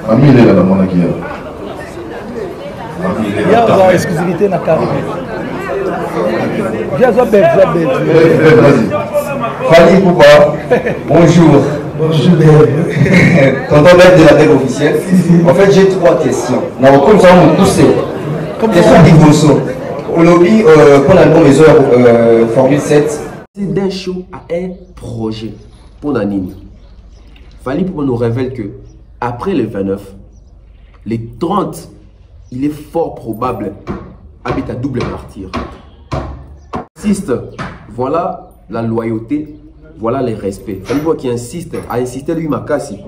Ami, il est là, mon acquis. Il y a une exclusivité dans la carrière. Viens, vas-y. Fali Poupa, bonjour. Bonjour. Tonton maître de la tête officielle. En fait, j'ai 3 questions. Non, comme ça, on pousse. Question d'Ivoso. Au lobby, pour l'album Les Heures Formule 7. C'est d'un show à un projet pour Nanine. Fali Poupa nous révèle que après le 29, les 30, il est fort probable habite à double martyr. Insiste, voilà la loyauté, voilà les respects. Fali Poupa qui insiste, a insisté lui Makasi.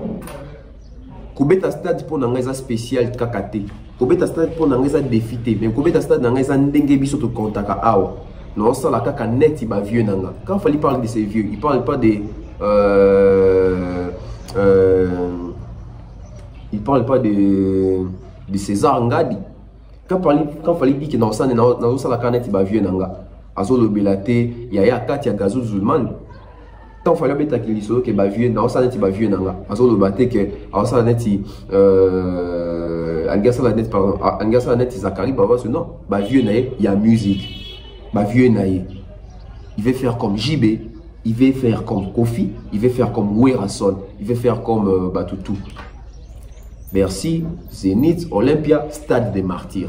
Kobeta stade pour n'angeza spécial kakate. Kobeta stade pour n'angeza défité. Mais Kobeta stade n'angeza ndenge biso to kontaka awa. Non, ça la kaka net il va vieux nanga. Quand Fali parle de ces vieux, il parle pas des il parle pas de César Ngadi. Quand Fali dit que dans ça la canette il va vieux nanga. Azolo belate, yaya kati ya gazo zulman. Tant Fali beta que l'isolo que va vieux dans ça net il va vieux nanga. Azolo belate que dans ça net angasa la net pardon, angasa la net Zakari baba ce non, va vieux naé, il y a musique. Va vieux naé. Il veut faire comme JB, il veut faire comme Kofi, il veut faire comme Werason, il veut faire comme Batutu. Merci, Zénith, Olympia, Stade des Martyrs.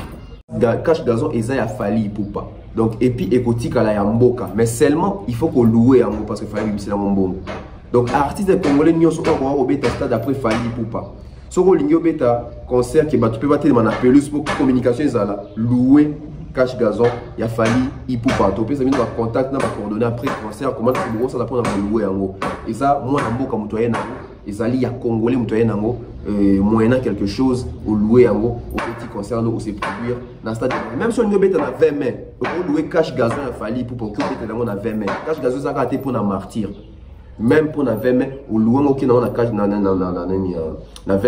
Cache Gazon, Esaïa Fali Poupa. Donc, et puis, écoute, à la Yamboka. Mais seulement, il faut qu'on loue en parce que Fali c'est dans mon bon. Donc, artistes congolais, nous sommes au bêta stade après Fali Poupa. Si vous avez un concert qui tu peux battre dans la pelouse pour communication, louer. Cache Gazon, il y a Fali, il peut pas. Tu peux savoir contact, tu peux coordonner après le concert, comment tu peux ça pour louer en haut. Et ça, moi, en haut, comme tu es en haut, et ça, il y a Congolais, tu es en haut, moyennant quelque chose, au louer en haut, au petit concert, au se produire dans le stade. Même si on est dans 20 mai, on louer Cache Gazon à Fali pour que tu aies dans 20 mai. Cache Gazon, ça a été pour un martyr. Même pour la 20 mai, au louer au Kenya, on a Cache dans 20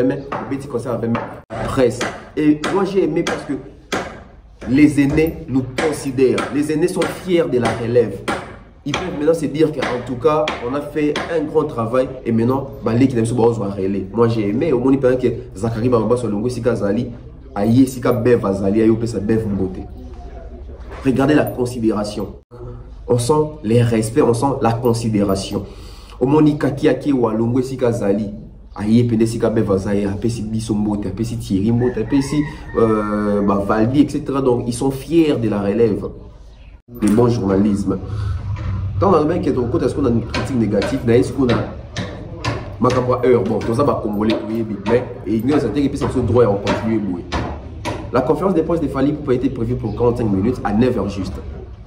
mai, au petit concert à 20 mai, presse. Et moi, j'ai aimé parce que les aînés nous considèrent. Les aînés sont fiers de la relève. Ils peuvent maintenant se dire qu'en tout cas, on a fait un grand travail et maintenant, l'équipe de va relais. Moi, j'ai aimé au moins que Zakari Baba sur Longo Sika Zali, Aïe Sika Bev Azali, Aïe Opesa Bev Mbote. Regardez la considération. On sent les respects, on sent la considération. Au moins, Kakiaki ou Longo Sika Zali. Aïe, Pendesika Bevazaï, Apesi Bissombote, Apesi Thierry Mbote, Apesi Valdi, etc. Donc, ils sont fiers de la relève. Le bon journalisme. Dans l'Allemagne, qui est au côté, est-ce qu'on a une critique négative? Est-ce qu'on a Macabra heure? Bon, tout ça va Congolais, mais il y a certains qui sont droit à continuer. La conférence des presse de Fali Poupa a été prévue pour 45 minutes à 9 h juste.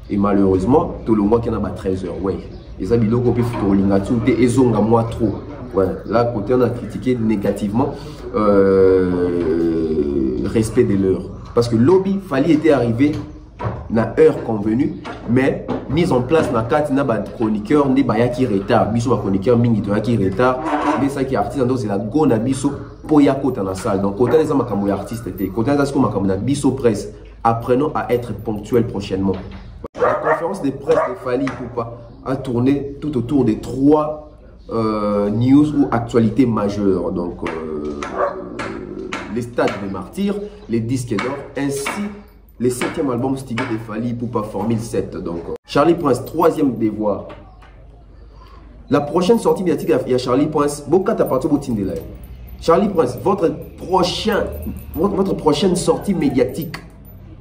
Et malheureusement, tout le mois qui en a 13 h. Ouais. Les habitants qui ont fait et zonga moi trop. Voilà. Là, côté, on a critiqué négativement respect de l'heure. Parce que lobby, Fali était arrivé na heure convenue, mais mise en place na carte na ba chroniqueur ne ba yaki retard. Biso ba chroniqueur mingi to yaki retard. Mais ça qui artiste donc c'est la go na biso po ya kota na salle. Donc côté les makambo artiste était. Côté les ko makambo na biso presse. Apprenons à être ponctuel prochainement. La conférence de presse de Fali Poupa a tourné tout autour des 3 news ou actualités majeures, donc les stades des martyrs, les disques d'or, ainsi les 7e album studio de Fali Poupa Formule 7. Donc Charlie Prince, 3e devoir. La prochaine sortie médiatique, il y a Charlie Prince. Charlie Prince, votre prochaine sortie médiatique,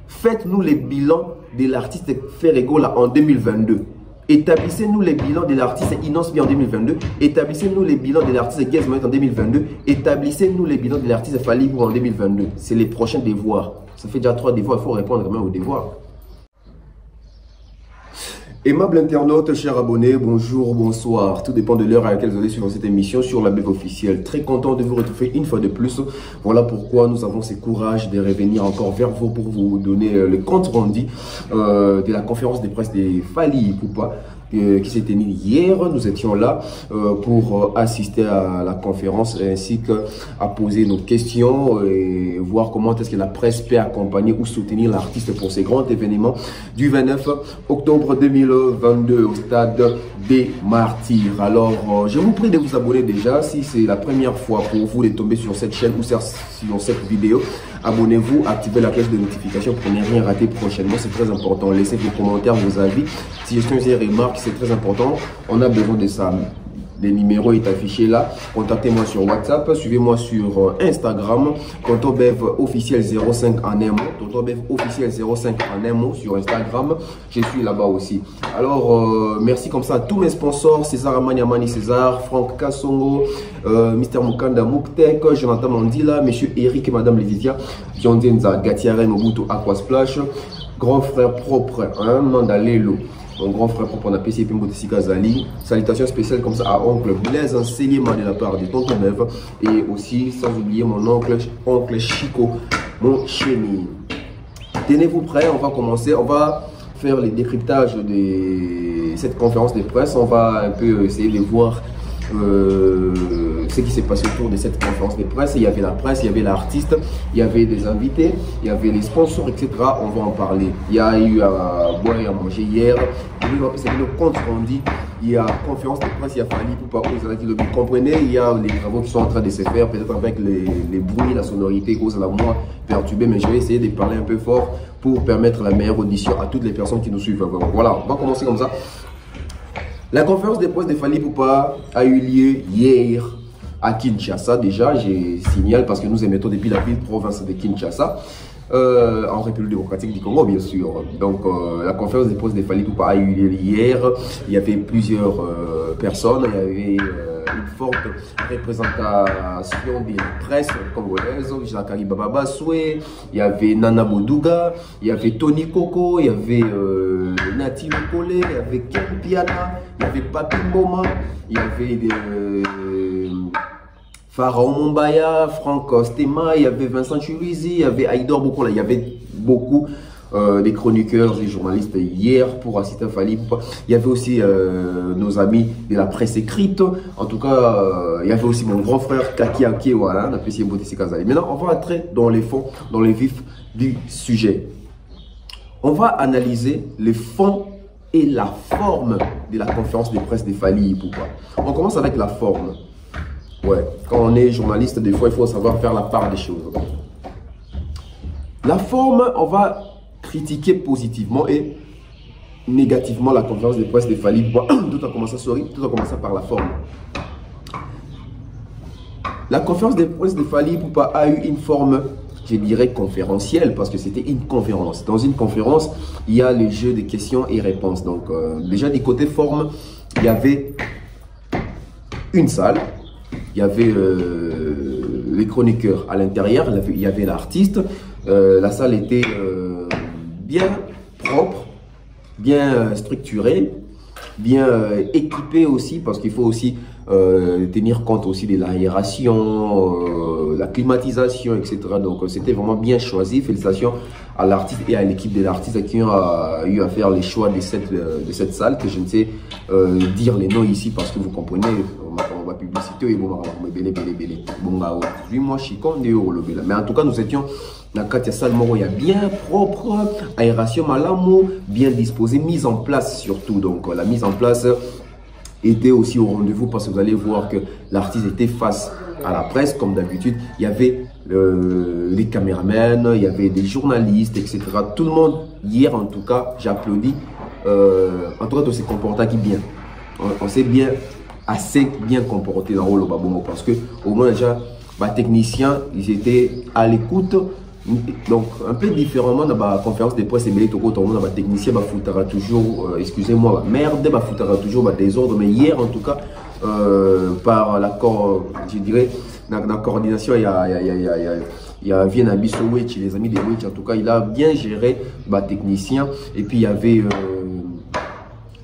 faites-nous les bilans de l'artiste Ferregola en 2022. Établissez-nous les bilans de l'artiste Inosbi en 2022. Établissez-nous les bilans de l'artiste Gazmet en 2022. Établissez-nous les bilans de l'artiste Fali Poupa en 2022. C'est les prochains devoirs. Ça fait déjà 3 devoirs. Il faut répondre quand même aux devoirs. Aimable internaute, chers abonnés, bonjour, bonsoir. Tout dépend de l'heure à laquelle vous allez suivre cette émission sur la BEV officielle. Très content de vous retrouver une fois de plus. Voilà pourquoi nous avons ce courage de revenir encore vers vous pour vous donner le compte rendu de la conférence de presse de Fali Poupa qui s'est tenue hier. Nous étions là pour assister à la conférence ainsi qu'à poser nos questions et voir comment est-ce que la presse peut accompagner ou soutenir l'artiste pour ces grands événements du 29 octobre 2022. le 22 au stade des Martyrs. Alors, je vous prie de vous abonner déjà. Si c'est la première fois pour vous de tomber sur cette chaîne ou sur cette vidéo, abonnez-vous, activez la cloche de notification pour ne rien rater prochainement. C'est très important. Laissez vos commentaires, vos avis, suggestions et remarques. C'est très important. On a besoin de ça. Le numéro est affiché là. Contactez-moi sur WhatsApp. Suivez-moi sur Instagram. Tonton Bev officiel 05 en un mot. Tonton Bev officiel 05 en un mot sur Instagram. Je suis là-bas aussi. Alors, merci comme ça à tous mes sponsors. César Amaniamani César, Franck Kassongo, Mr. Mukanda Muktek, Jonathan Mandila, Monsieur Eric et Madame Laetitia, John Denza, Gatiare Mobutu Aquasplash, grand frère propre, hein, Mandalelo. Mon grand frère propre, on a PCP Mbotesi Kazali. Salutations spéciales comme ça à oncle Blaise Enseignement de la part de Tonton Bev. Et aussi, sans oublier mon oncle Chico, mon chéri. Tenez-vous prêts, on va commencer. On va faire les décryptages de cette conférence de presse. On va un peu essayer de voir ce qui s'est passé autour de cette conférence de presse. Il y avait la presse, il y avait l'artiste, il y avait des invités, il y avait les sponsors, etc. On va en parler. Il y a eu à boire et à manger hier. C'est le compte rendu. Il y a conférence de presse, il y a Fali Poupa, vous comprenez, il y a les travaux qui sont en train de se faire, peut-être avec les bruits, la sonorité, cause la moins perturbée, mais je vais essayer de parler un peu fort pour permettre la meilleure audition à toutes les personnes qui nous suivent. Voilà, on va commencer comme ça. La conférence de presse de Fali Poupa a eu lieu hier à Kinshasa. Déjà, j'ai signalé parce que nous émettons depuis la ville-province de Kinshasa, en République démocratique du Congo, bien sûr. Donc, la conférence de presse de Fali Poupa a eu lieu hier. Il y avait plusieurs personnes. Il y avait une forte représentation des presses congolaises. Jacques Baba Basoué, il y avait Nana Boudouga, il y avait Tony Coco, il y avait Nati Lukole, il y avait Ken Piana, il y avait Papi Mboma, il y avait Pharaon Mombaya, Franck Stema, il y avait Vincent Chuluizi, il y avait Aïdor Bokola, il y avait beaucoup des chroniqueurs et journalistes hier pour assister à Fali Poupa. Il y avait aussi nos amis de la presse écrite. En tout cas, il y avait aussi mon grand frère Kaki Ake, voilà, on a apprécié Mbotesi Kazali. Maintenant, on va entrer dans les fonds, dans les vifs du sujet. On va analyser les fonds et la forme de la conférence de presse de Fali Poupa. On commence avec la forme. Ouais, quand on est journaliste, des fois, il faut savoir faire la part des choses. La forme, on va critiquer positivement et négativement la conférence de presse de Fali Poupa. Tout a commencé par la forme. La conférence de presse de Fali Poupa a eu une forme, je dirais, conférentielle, parce que c'était une conférence. Dans une conférence, il y a le jeu de questions et réponses. Donc, déjà, du côté forme, il y avait une salle. Il y avait les chroniqueurs à l'intérieur, il y avait l'artiste. La salle était bien propre, bien structurée, bien équipée aussi, parce qu'il faut aussi tenir compte aussi de l'aération, la climatisation, etc. Donc c'était vraiment bien choisi. Félicitations à l'artiste et à l'équipe de l'artiste qui ont eu à faire les choix de cette salle, que je ne sais dire les noms ici parce que vous comprenez. On va publicité et bon, mais en tout cas nous étions dans la salle il y a bien propre, aération malamu, bien disposée, mise en place surtout. Donc la mise en place était aussi au rendez-vous parce que vous allez voir que l'artiste était face à la presse comme d'habitude. Il y avait les caméramans, il y avait des journalistes, etc. Tout le monde hier, en tout cas, j'applaudis. En tout cas, on s'est comporté qui bien. On s'est bien assez bien comporté dans le Babongo parce que au moins déjà les techniciens ils étaient à l'écoute. Donc un peu différemment dans la conférence de presse et les techniciens foutera toujours excusez-moi merde foutera toujours désordre, mais hier en tout cas par l'accord, je dirais dans la coordination il y a Viena Bissowich, les amis de Witch, en tout cas il a bien géré technicien. Et puis il y avait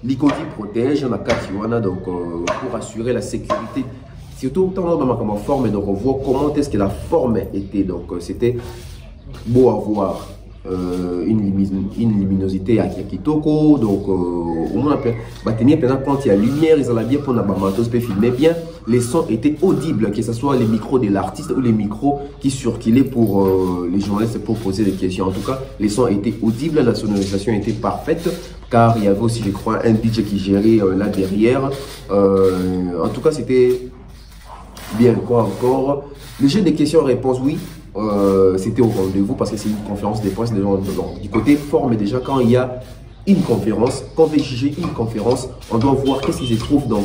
l'Icoti protège la Katiwana, donc pour assurer la sécurité, surtout dans ma forme. Donc on voit comment est-ce que la forme était. Donc c'était beau à voir. une luminosité à Kitoko, donc au moins tenir pendant quand il y a lumière, ils ont la bien pour n'abamatos peut filmer bien. Les sons étaient audibles, que ce soit les micros de l'artiste ou les micros qui circulaient pour les journalistes pour poser des questions. En tout cas, les sons étaient audibles, la sonorisation était parfaite, car il y avait aussi, je crois, un DJ qui gérait là derrière. En tout cas, c'était bien. Quoi encore? Le jeu des questions-réponses, oui. C'était au rendez-vous parce que c'est une conférence de presse. Du côté forme, déjà quand il y a une conférence, quand on veut juger une conférence, on doit voir qu'est-ce qui se trouve dans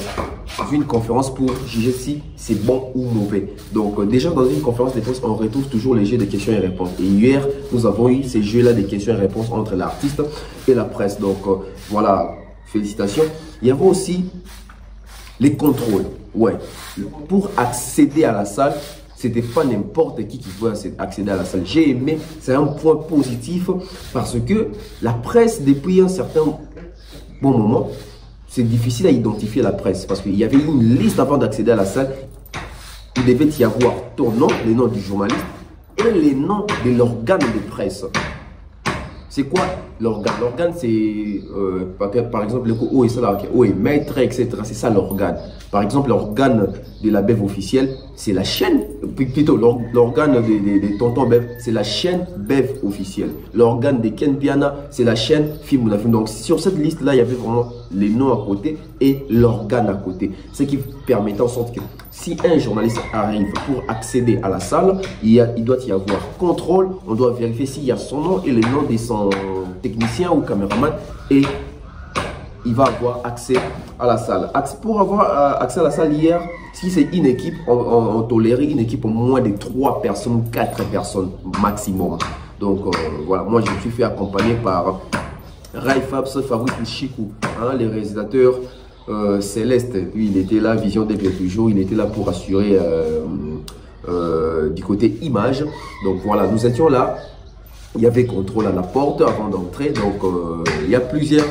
une conférence pour juger si c'est bon ou mauvais. Donc déjà dans une conférence de presse, on retrouve toujours les jeux de questions et réponses. Et hier, nous avons eu ces jeux-là de questions et réponses entre l'artiste et la presse. Donc voilà, félicitations. Il y avait aussi les contrôles. Ouais, pour accéder à la salle, c'était pas n'importe qui pouvait accéder à la salle. J'ai aimé, c'est un point positif parce que la presse, depuis un certain bon moment, c'est difficile à identifier la presse parce qu'il y avait une liste avant d'accéder à la salle. Il devait y avoir ton nom, le nom du journaliste et les noms de l'organe de presse. C'est quoi l'organe? L'organe, c'est par exemple, le maître, etc. C'est ça l'organe. Par exemple, l'organe de la BEV officielle, c'est la chaîne, plutôt l'organe de Tonton BEV, c'est la chaîne BEV officielle. L'organe de Ken Piana, c'est la chaîne Film. Donc, sur cette liste-là, il y avait vraiment les noms à côté et l'organe à côté. Ce qui permettait en sorte que si un journaliste arrive pour accéder à la salle, il doit y avoir contrôle. On doit vérifier s'il y a son nom et le nom de son technicien ou caméraman et il va avoir accès à la salle. Pour avoir accès à la salle hier, si c'est une équipe, on tolérait une équipe au moins de 3 personnes, 4 personnes maximum. Donc voilà, moi je me suis fait accompagner par Rai Fabs, Fabrice Chikou, hein, les réalisateurs Céleste, lui il était là, Vision depuis toujours, il était là pour assurer du côté image. Donc voilà, nous étions là, il y avait contrôle à la porte avant d'entrer, donc il y a plusieurs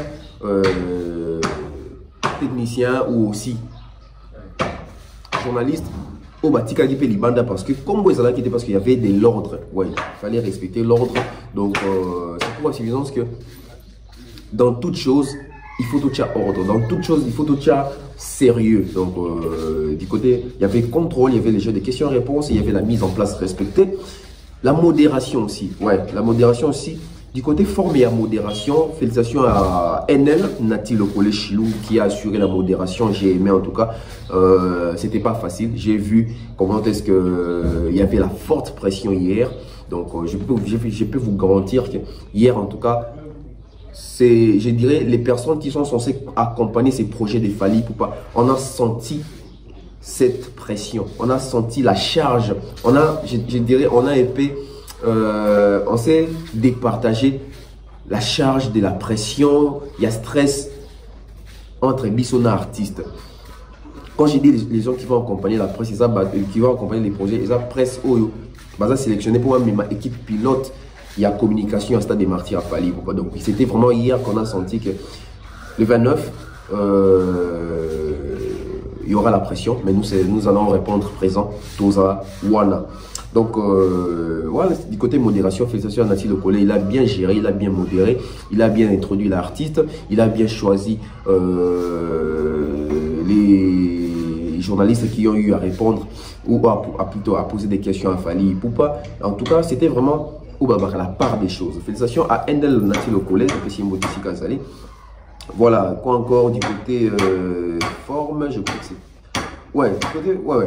techniciens ou aussi journalistes au Batika qui fait Libanda parce que comme vous avez quitté parce qu'il y avait de l'ordre, ouais, il fallait respecter l'ordre. Donc c'est pour la évidence que dans toute chose il faut tout ça ordre, dans toute chose il faut tout ça sérieux. Donc du côté il y avait contrôle, il y avait les jeux de questions-réponses, il y avait la mise en place respectée, la modération aussi, ouais, la modération aussi. Du côté forme et à modération, félicitations à NL, Nati Lokole Chilou, qui a assuré la modération. J'ai aimé en tout cas, c'était pas facile. J'ai vu comment est-ce que il y avait la forte pression hier. Donc je peux vous garantir que hier en tout cas, c'est, je dirais, les personnes qui sont censées accompagner ces projets de Fally Ipupa, on a senti cette pression, on a senti la charge, on a, je dirais, on a épais. On s'est départagé la charge de la pression, il y a stress entre Bissona artistes. Quand j'ai dit les gens qui vont accompagner la presse, qui vont accompagner les projets, ils ont presse Oyo, sélectionné pour moi, mais ma équipe pilote, il y a communication à Stade des Martyrs à Fally. Donc c'était vraiment hier qu'on a senti que le 29, il y aura la pression, mais nous allons répondre présent, Toza, Wana. Donc, voilà, du côté modération, félicitations à Nati Lokole, il a bien géré, il a bien modéré, il a bien introduit l'artiste, il a bien choisi les journalistes qui ont eu à répondre ou plutôt à poser des questions à Fally Ipupa. En tout cas, c'était vraiment la part des choses. Félicitations à Endel Nati Lokole, voilà, quoi encore du côté forme, je crois que c'est... Ouais, du côté... Ouais.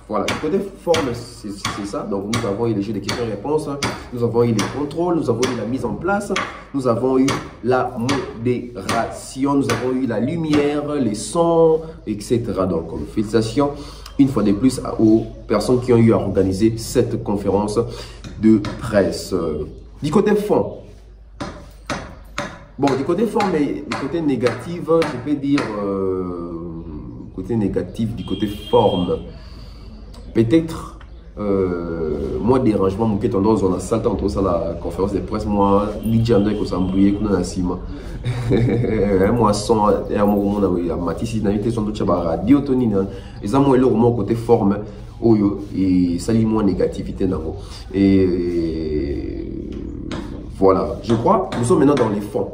Voilà, du côté forme, c'est ça. Donc, nous avons eu les jeux de questions-réponses, nous avons eu les contrôles, nous avons eu la mise en place, nous avons eu la modération, nous avons eu la lumière, les sons, etc. Donc, félicitations une fois de plus aux personnes qui ont eu à organiser cette conférence de presse. Du côté fond, bon, du côté fond, mais du côté négatif, je peux dire, côté négatif, du côté forme. Peut-être, moi, dérangement, mon tendance, on a salté entre ça la conférence de presse, moi, Lidjanda, qu'on s'embrouillait, qu'on a un ciment. Moi, sans, et à mon moment, il y a Matisse, il y a une question de radio, Tony, et ça, moi, le moment côté forme, et ça, lit moins négativité, et Voilà, je crois que nous sommes maintenant dans les fonds.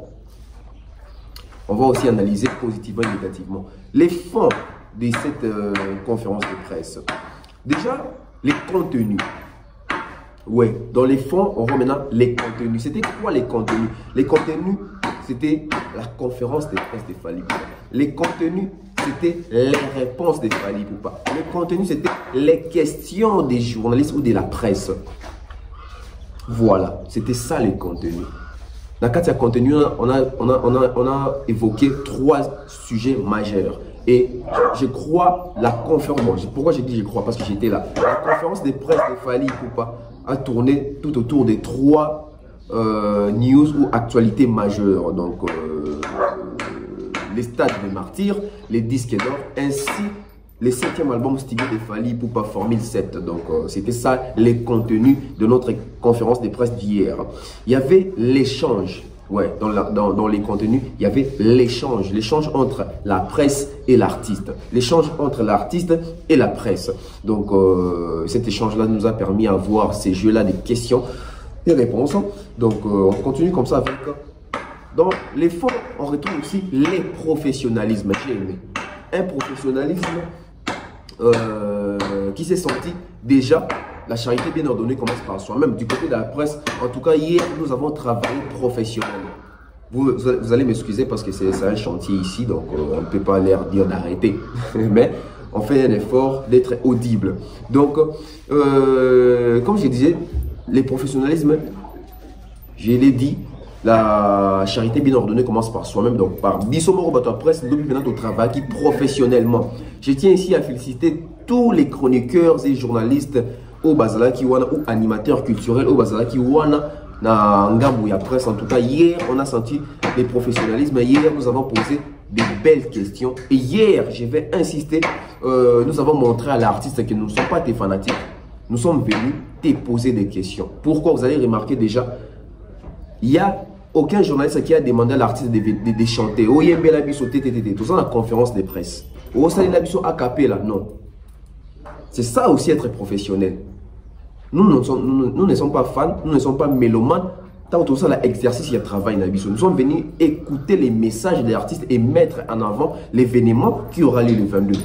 On va aussi analyser positivement et négativement les fonds de cette conférence de presse. Déjà, les contenus. Ouais, dans les fonds, on voit maintenant les contenus. C'était quoi les contenus? Les contenus, c'était la conférence de presse de Fally Ipupa. Les contenus, c'était les réponses de Fally Ipupa. Les contenus, c'était les questions des journalistes ou de la presse. Voilà, c'était ça les contenus. Dans le contenu, on a évoqué 3 sujets majeurs. Et je crois la conférence, bon, pourquoi j'ai dit je crois? Parce que j'étais là. La conférence de presse de Fally Ipupa a tourné tout autour des 3 news ou actualités majeures. Donc, les stades des martyrs, les disques d'or, ainsi les 7e album studio de Fally Ipupa Formule 7. Donc, c'était ça les contenus de notre conférence de presse d'hier. Il y avait l'échange. Ouais, dans les contenus, il y avait l'échange entre la presse et l'artiste, l'échange entre l'artiste et la presse. Donc, cet échange-là nous a permis d'avoir ces jeux-là des questions et réponses. Donc, on continue comme ça avec. Dans les fonds, on retrouve aussi les professionnalismes. J'ai aimé un professionnalisme qui s'est senti déjà. La charité bien ordonnée commence par soi-même. Du côté de la presse, en tout cas, hier, nous avons travaillé professionnellement. Vous allez m'excuser parce que c'est un chantier ici, donc on ne peut pas leur dire d'arrêter. Mais on fait un effort d'être audible. Donc, comme je disais, les professionnalismes, je l'ai dit, la charité bien ordonnée commence par soi-même. Donc, par Bissomoro Bato Presse, nous venons au travail qui professionnellement. Je tiens ici à féliciter tous les chroniqueurs et journalistes au Bazalaki Wana ou animateurs culturels au Bazalaki Wana na Ngambu ya presse. En tout cas, hier, on a senti les professionnalismes. Hier, nous avons posé des belles questions. Et hier, je vais insister, nous avons montré à l'artiste que nous ne sommes pas des fanatiques. Nous sommes venus te poser des questions. Pourquoi? Vous allez remarquer déjà, il n'y a aucun journaliste qui a demandé à l'artiste de chanter. Oh, yembe la biso tétété. Tout ça dans la conférence de presse. Oh, ça la biso a capella. Non. C'est ça aussi être professionnel. Nous ne sommes pas fans, nous ne sommes pas mélomanes. Tant que ça, l'exercice, il y a travail. Nous sommes venus écouter les messages des artistes et mettre en avant l'événement qui aura lieu le 22.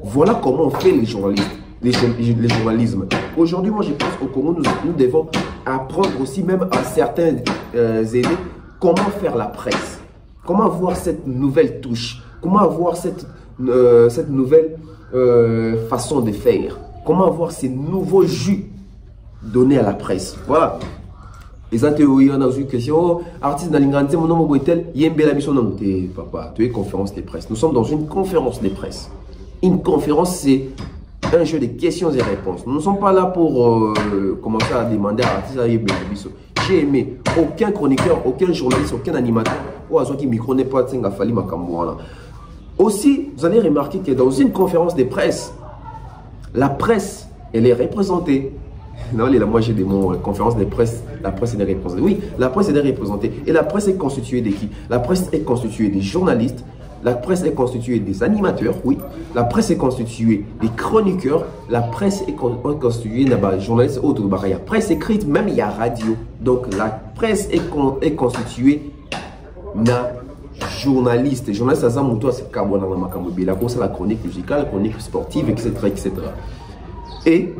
Voilà comment on fait les journalistes, les journalismes. Aujourd'hui, moi, je pense qu'au Congo, nous devons apprendre aussi, même à certains aînés, comment faire la presse. Comment avoir cette nouvelle touche. Comment avoir cette nouvelle façon de faire. Comment avoir ces nouveaux jus donnés à la presse. Voilà. Les théories, on a eu une question. Artiste d'Alingante, mon nom est tel. Yembela Bisson, non, papa, tu es conférence de presse. Nous sommes dans une conférence de presse. Une conférence, c'est un jeu de questions et réponses. Nous ne sommes pas là pour commencer à demander à l'artiste à Yembela Bisson. J'ai aimé aucun chroniqueur, aucun journaliste, aucun animateur. Ou à ceux qui ne micro n'est pas Tsenga Fally Makambo. Aussi, vous allez remarquer que dans une conférence de presse, la presse, elle est représentée. Non, moi j'ai des mots, conférence de presse, la presse est représentée. Oui, la presse est représentée. Et la presse est constituée de qui? La presse est constituée des journalistes, la presse est constituée des animateurs, oui. La presse est constituée des chroniqueurs, la presse est constituée des journalistes autres. Il y a presse écrite, même il y a radio. Donc la presse est constituée de journalistes. Les journalistes, c'est la chronique musicale, la chronique sportive, etc., etc. Et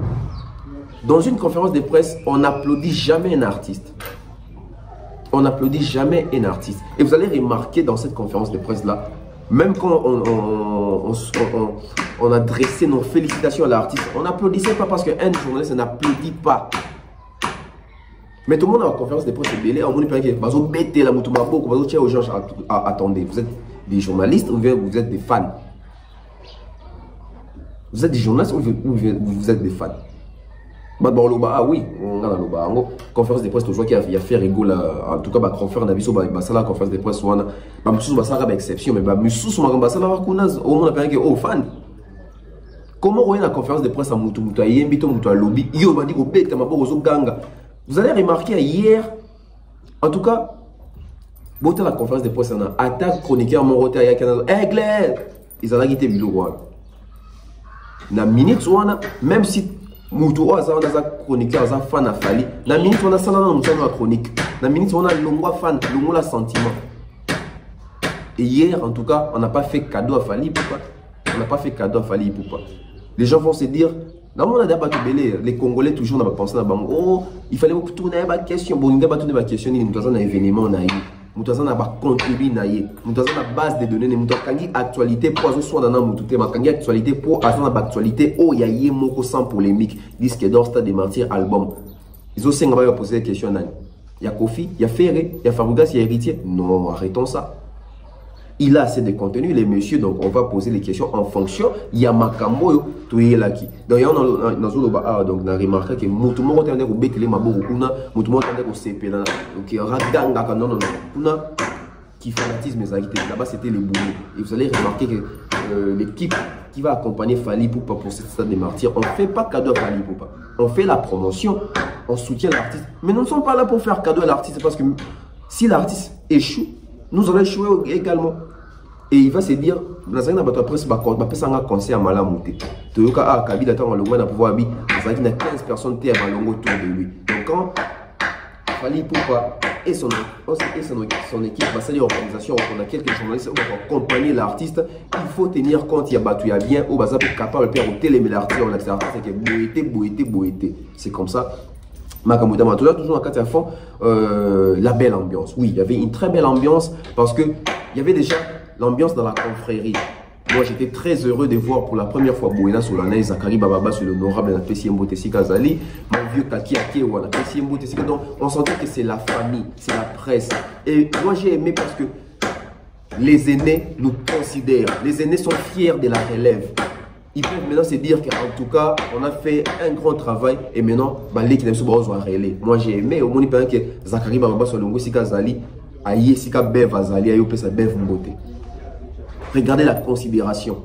dans une conférence de presse, on n'applaudit jamais un artiste. On n'applaudit jamais un artiste. Et vous allez remarquer dans cette conférence de presse-là, même quand on a dressé nos félicitations à l'artiste, on n'applaudissait pas parce qu'un journaliste n'applaudit pas. Mais tout le monde dans la conférence de presse est belé, on peut dire aux gens, attendez, vous êtes des journalistes ou vous êtes des fans? Vous êtes des journalistes ou vous êtes des fans? Ah oui, on a la conférence de presse toujours qui a fait rigoler, en tout cas, la conférence de presse, on a exception, mais on a fan. Comment on a la conférence de presse à Moutoumoutou, à Yembito, à Lobby, vous allez remarquer hier, en tout cas, la conférence de presse, on a attaque chroniqueur, mon roté, ils ont été vidéo. Na minute, même si Moutou a chroniqueur, a fan à Fally, na minute, on a ça dans la chronique. La ministre, on a l'ongwa fan, l'ongwa sentiment. Et hier, en tout cas, on n'a pas fait cadeau à Fali. Pourquoi? On n'a pas fait cadeau à Fali. Pourquoi? Les gens vont se dire, dans mon adhérent, les Congolais toujours n'ont pas pensé à oh, il fallait tourner ma question. Bon, il n'y a pas tourner ma question, il y a un événement. Nous avons contribué, nous avons la base de données, nous avons actualité pour soit dans notre actualité pour avoir actualité. Oh, il y a eu moko sans polémique. Disque d'or, stade des martyrs, album. Ils ont 5 ans à poser des questions. Il y a Kofi, il y a Ferré, il y a Farougas, il y a Héritier. Non, arrêtons ça. Il a assez de contenu, les messieurs, donc on va poser les questions en fonction. Il y a Makambo, tu es là qui. Donc, il y a donc on a remarqué que tout le monde est au Bétélé, tout le monde est au CP. Donc, il y a non, qui fanatisme là-bas, c'était le boulot. Et vous allez remarquer que l'équipe qui va accompagner Fali Poupa pour cette stade des martyrs, on ne fait pas cadeau à Fali Poupa. On fait la promotion, on soutient l'artiste. Mais nous ne sommes pas là pour faire cadeau à l'artiste parce que si l'artiste échoue, nous allons échouer également. Et il va se dire, dans un après, un conseil à Malamouté. Toyoka Kabila dans le monde pouvoir habiter, il y a 15 personnes qui sont autour de lui. Donc quand Fali Poupa et son équipe va saluer l'organisation, on a quelques journalistes pour accompagner l'artiste, il faut tenir compte, il y a battu, il y a bien, au bazar pour capable de faire au télé, mais l'artiste, on a c'est boété. C'est comme ça. Makamouta Matoula, toujours en 4 à fond, la belle ambiance. Oui, il y avait une très belle ambiance parce que il y avait déjà l'ambiance dans la confrérie. Moi, j'étais très heureux de voir pour la première fois Bouena Solana et Zakari Bababa sur l'honorable Napesi Mbotesi Kazali, mon vieux Kaki Akewa, Napesi Mbotesi. Donc, on sentait que c'est la famille, c'est la presse. Et moi, j'ai aimé parce que les aînés nous considèrent. Les aînés sont fiers de la relève. Ils peuvent maintenant se dire qu'en tout cas, on a fait un grand travail et maintenant, l'équipe de Soubaros va relayer. Moi, j'ai aimé au moins que Zakari Bababa sur l'honorable Kazali, Aïe Sika Bev Azali, Aïe Opesa Bev Mbote. Regardez la considération.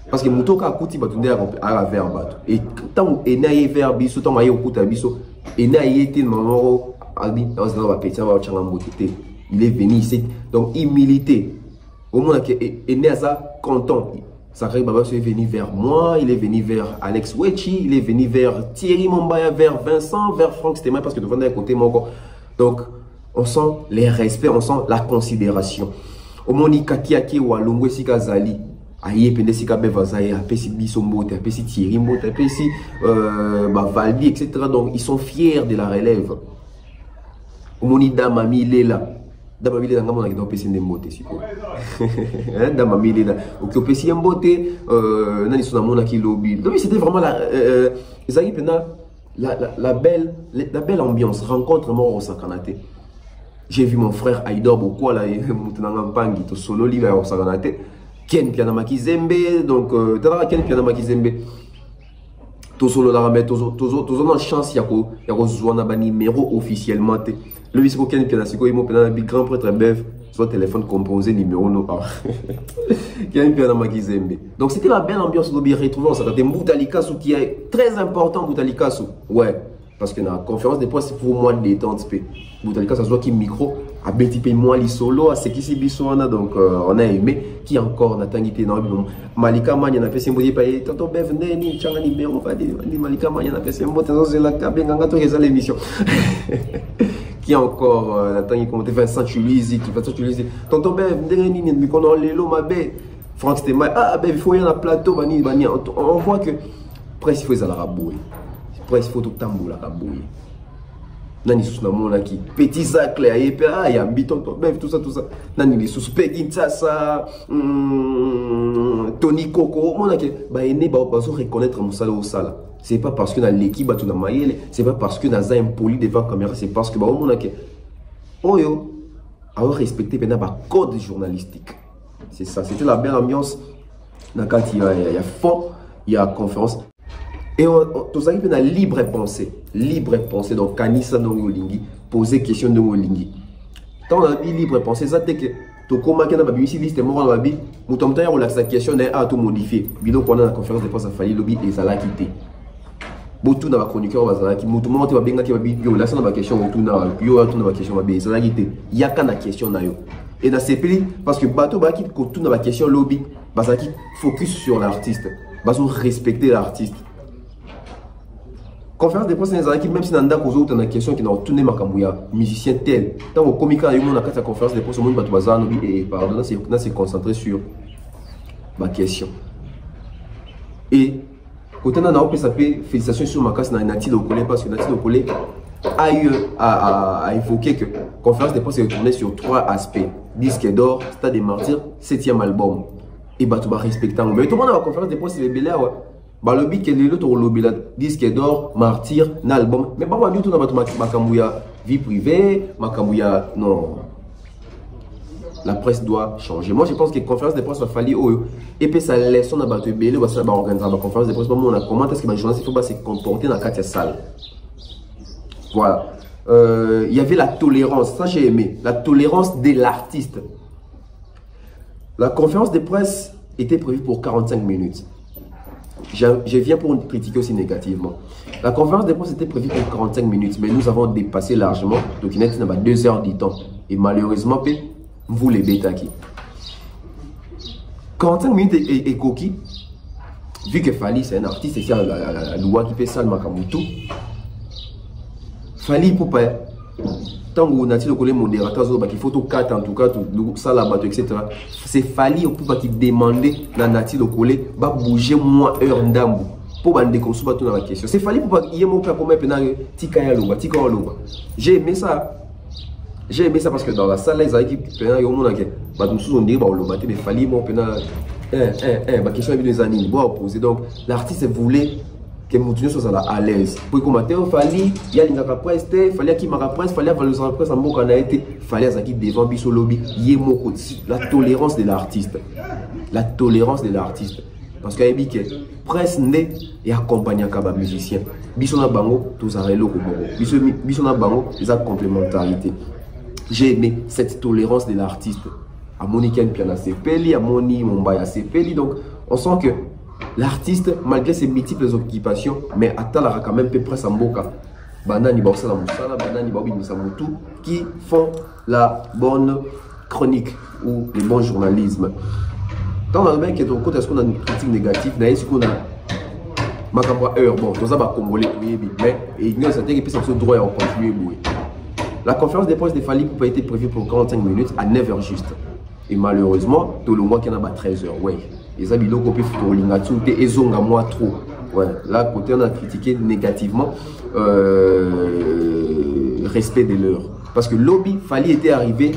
Parce que Moutoka Kouti Batunde a vers Bato. Et tant que Enaye vers Bisso, tant que Okuta Bisso, Enaye était Mamoro, il est venu ici. Donc, humilité. Au moins, Enaza content. Sakari Baba est venu vers moi, il est venu vers Alex Wechi, il est venu vers Thierry Mombaya, vers Vincent, vers Franck Stéman, parce que devant d'un côté, mon corps. Donc, on sent les respects, on sent la considération. Au moni Kakiaki ou Alongwe Sika Zali, Aïe Pende Sika Bevazaï, Apesi Bisombote, Apesi Thierry Mbote, Apesi Valdi, etc. Donc ils sont fiers de la relève. Au moni Damami Lela, Damami Lela, on a dit Apesi Mbote, Damami Lela, ok, Apesi Mbote, Nani Sonamona qui lobby. Donc c'était vraiment la belle ambiance, rencontre mort au Sakanate. J'ai vu mon frère Aïdor Boko, là, Moutanangampangi, to solo live au Sakanate. Ken Pianamaki Zembe, donc, Ken Pianamaki Zembe. To solo la ramette, tozo chance, il y a Zouana ba numéro officiellement. Le vice Ken Pianasiko, il m'a dit grand prêtre Bev, soit téléphone composé, numéro no. Ken Pianamaki Zembe. Donc c'était la belle ambiance de retrouver au Sakanate. Moutalikasu qui est très important, Moutalikasu. Ouais. Parce que dans la conférence des postes, c'est pour moi de détente. Boutalika, ça se voit qui micro, a petit moi li solo, a ce qui s'y bisouana, donc on a aimé. Qui encore n'a tanguité dans le Malika Man, il y a fait ses mots, il Toto Bev, ni Changa ni Béron, ni Malika Man, il y a fait ses mots, c'est la cabine, on a tout réalisé l'émission. Qui encore n'a tangué comme Vincent Chulizi, Tonton Bev, ni ni qu'on a l'élo, ma bé, Franck Stéman, ah, Bev, il faut y aller à plateau, on voit que presque il faut y aller à bouer. Presque il faut tout tambour la bouer. Nani sous namona qui petit sac là et puis il y a un biton tout ça nani les suspects Kinshasa Tony Coco mona qui ba ene ba reconnaître musala au sala c'est pas parce que dans l'équipe ba tout na mayele c'est pas parce que dans un impoli devant caméra c'est parce que ba mona qui oyo avoir respecté pendant ba code journalistique c'est ça c'était la belle ambiance dans quand il y a fond il y a conférence. Et tous arrivent à libre pensée, donc Kanisa no Lingi, poser question de Lingi. Quand on a dit libre pensée, ça c'est que tu commences à faire ici liste mort dans la vie, nous tombe on la question est à tout modifier. Bilo qu'on a la conférence de presse à Fali lobby et ça l'a quitté. Beaucoup dans la chroniqueur va ça qui tout le monde va bien qui va bio là ça dans la question autour na bio tout dans la question va bien ça l'a quitté. Il y a quand la question na yo. Et dans ces pays parce que bateau ba qui tout dans la question lobby, bah ça qui focus sur l'artiste, bah respecter l'artiste. conférence de presse même si nanda kozo une question qui n'a tourné makambuya musicien tel tant au comique a eu mon akata conférence de presse au monde batouazano et pardon c'est concentré sur ma question et quand on a appelé ça félicitations sur ma casse Nati Lokole parce que Nati Lokole a eu à évoquer que conférence de presse est tournée sur 3 aspects: disque d'or, Stade des Martyrs, 7e album et batouba respectant mais tout le monde a la conférence de presse les belé ouais. Bah le but que les autres lobby la disque d'or, martyr, n'album. Mais pas du tout dans makamouya vie privée, makamouya non. La presse doit changer. Moi je pense que conférence de presse va falloir et puis ça laisse on a battu belé ou ça va organiser la conférence de presse on a comment est-ce que les journalistes il faut pas se comporter dans la salle. Voilà. Il y avait la tolérance, ça j'ai aimé, la tolérance de l'artiste. La conférence de presse était prévue pour 45 minutes. Je viens pour critiquer aussi négativement. La conférence de presse était prévue pour 45 minutes, mais nous avons dépassé largement. Donc il y a 2 heures du temps. Et malheureusement, vous les bêtes qui 45 minutes et coquille. Vu que Fally c'est un artiste, c'est la loi qui fait ça le Makamutu. Fally pour pas. Tant que Nati Lokole modérateur, il faut tout 4 en tout cas, tout ça là-bas, etc. C'est Fally qui demander à Nati Lokole de bouger moins heure d'ambu pour bande comme ça dans la question. C'est Fally pour y mon père pour mettre dans Tikaya Loba, Tikaya Loba. J'ai aimé ça. J'ai aimé ça parce que dans la salle les équipes pena yo mona ke ba nous on dit ba Loba mais Fally mon pena ba question est des années bon opposé donc l'artiste voulait que Moutinho soit à l'aise. Pour commenter, il fallait y a l'ingaka presse, il fallait qu'il m'a presse, il fallait valoriser la presse en mot qu'on a été, il fallait qu'il devant biso lobby, la tolérance de l'artiste. La tolérance de l'artiste. Parce qu'il y a dit que presse n'est et accompagne un musicien. Biso na bango, tous arrêts locaux. Biso na bango, les complémentarité. J'ai aimé cette tolérance de l'artiste. À Monique Piana Sepeli, à Moni Mombaya Sepeli. Donc, on sent que l'artiste, malgré ses multiples occupations, mais attend quand même peu près en boca. Banani Bausala Moussala, Banani Babi Moussamoutou, qui font la bonne chronique ou le bon journalisme. Dans l'Allemagne, est-ce qu'on a une critique négative? Est-ce qu'on a Macabra heure? Bon, tout ça va congolais, mais il y a certains qui peuvent se droit à continuer. La conférence des presse de Fally n'a pas été prévue pour 45 minutes à 9 h juste. Et malheureusement, tout le mois qu'il y en a 13 h. Ouais. Les habitants qui ont fait des zonga moi trop. Ouais. Là, côté on a critiqué négativement respect de l'heure. Parce que lobby, Fally était arrivé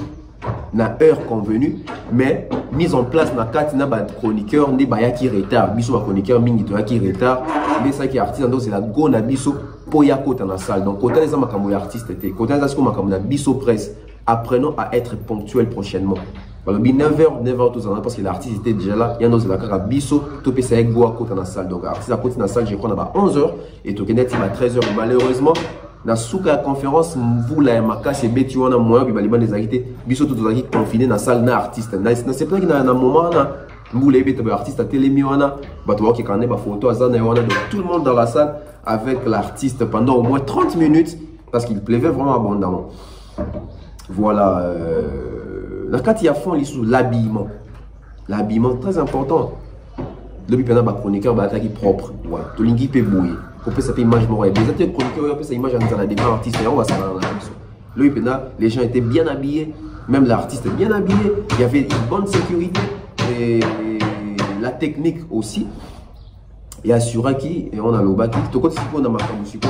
na heure convenue, mais mise en place na carte na ba chroniqueur ne ba qui retard. Biso ba chroniqueur mingi to qui retard. Mais ça qui artiste donc c'est la go na biso pour ya kota na salle. Donc côté les makambo artiste était. Côté les asko makambo na biso presse. Apprenons à être ponctuel prochainement. 9h tout ça parce que l'artiste était déjà là. Il y a nos la biso to pesa avec go à côté na salle. Donc artiste à côté na salle je crois na 11h et to kenet à 13h malheureusement. Na souka conférence vous la maka c'est beti wana moyen bi baliban des activités biso tout zaki confiné na salle na artiste na c'est pas que na moment na mbule beti ba artiste à télémi wana ba to ki kané ba photo azana wana donc tout le monde dans la salle avec l'artiste pendant au moins 30 minutes parce qu'il pleuvait vraiment abondamment. Voilà la carte il y a fond l'habillement. L'habillement très important. Le bipena ba chroniqueur ba attaque propre. Voilà, to lingi pe bouiller. On peut cette image morale. Les acteurs chroniqueurs, on peut cette image en des artistes. On va savoir dans la mission. Le Pena, les gens étaient bien habillés, même l'artiste bien habillé. Il y avait une bonne sécurité et la technique aussi. Et assurer qui et on a le bac. Tout comme si on a marqué musique,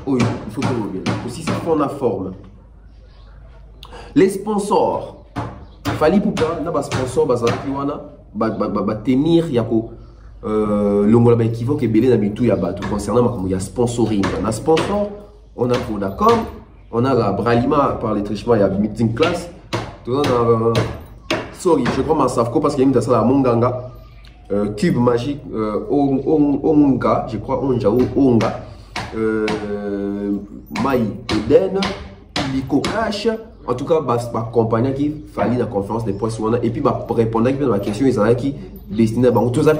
oh il faut que l'on vienne. Aussi si on a forme. Les sponsors. Il fallait pour pas na sponsor ba tenir yako. L'ongola équivoque et belé n'habitu ya batou concernant il y a sponsoring. On a sponsor, on a Vodacom, on a la Bralima par les trichements, il y a Meeting Class. Tout ça, sorry, je crois ma Safco parce qu'il y a ça la Monganga, Cube Magique, Onga, je crois Onja ou Onga, Maï Eden, Lico Cash. En tout cas, ma compagnie qui fallait la conférence des presse et puis répondre à la question ils ont qui destiné à tout ça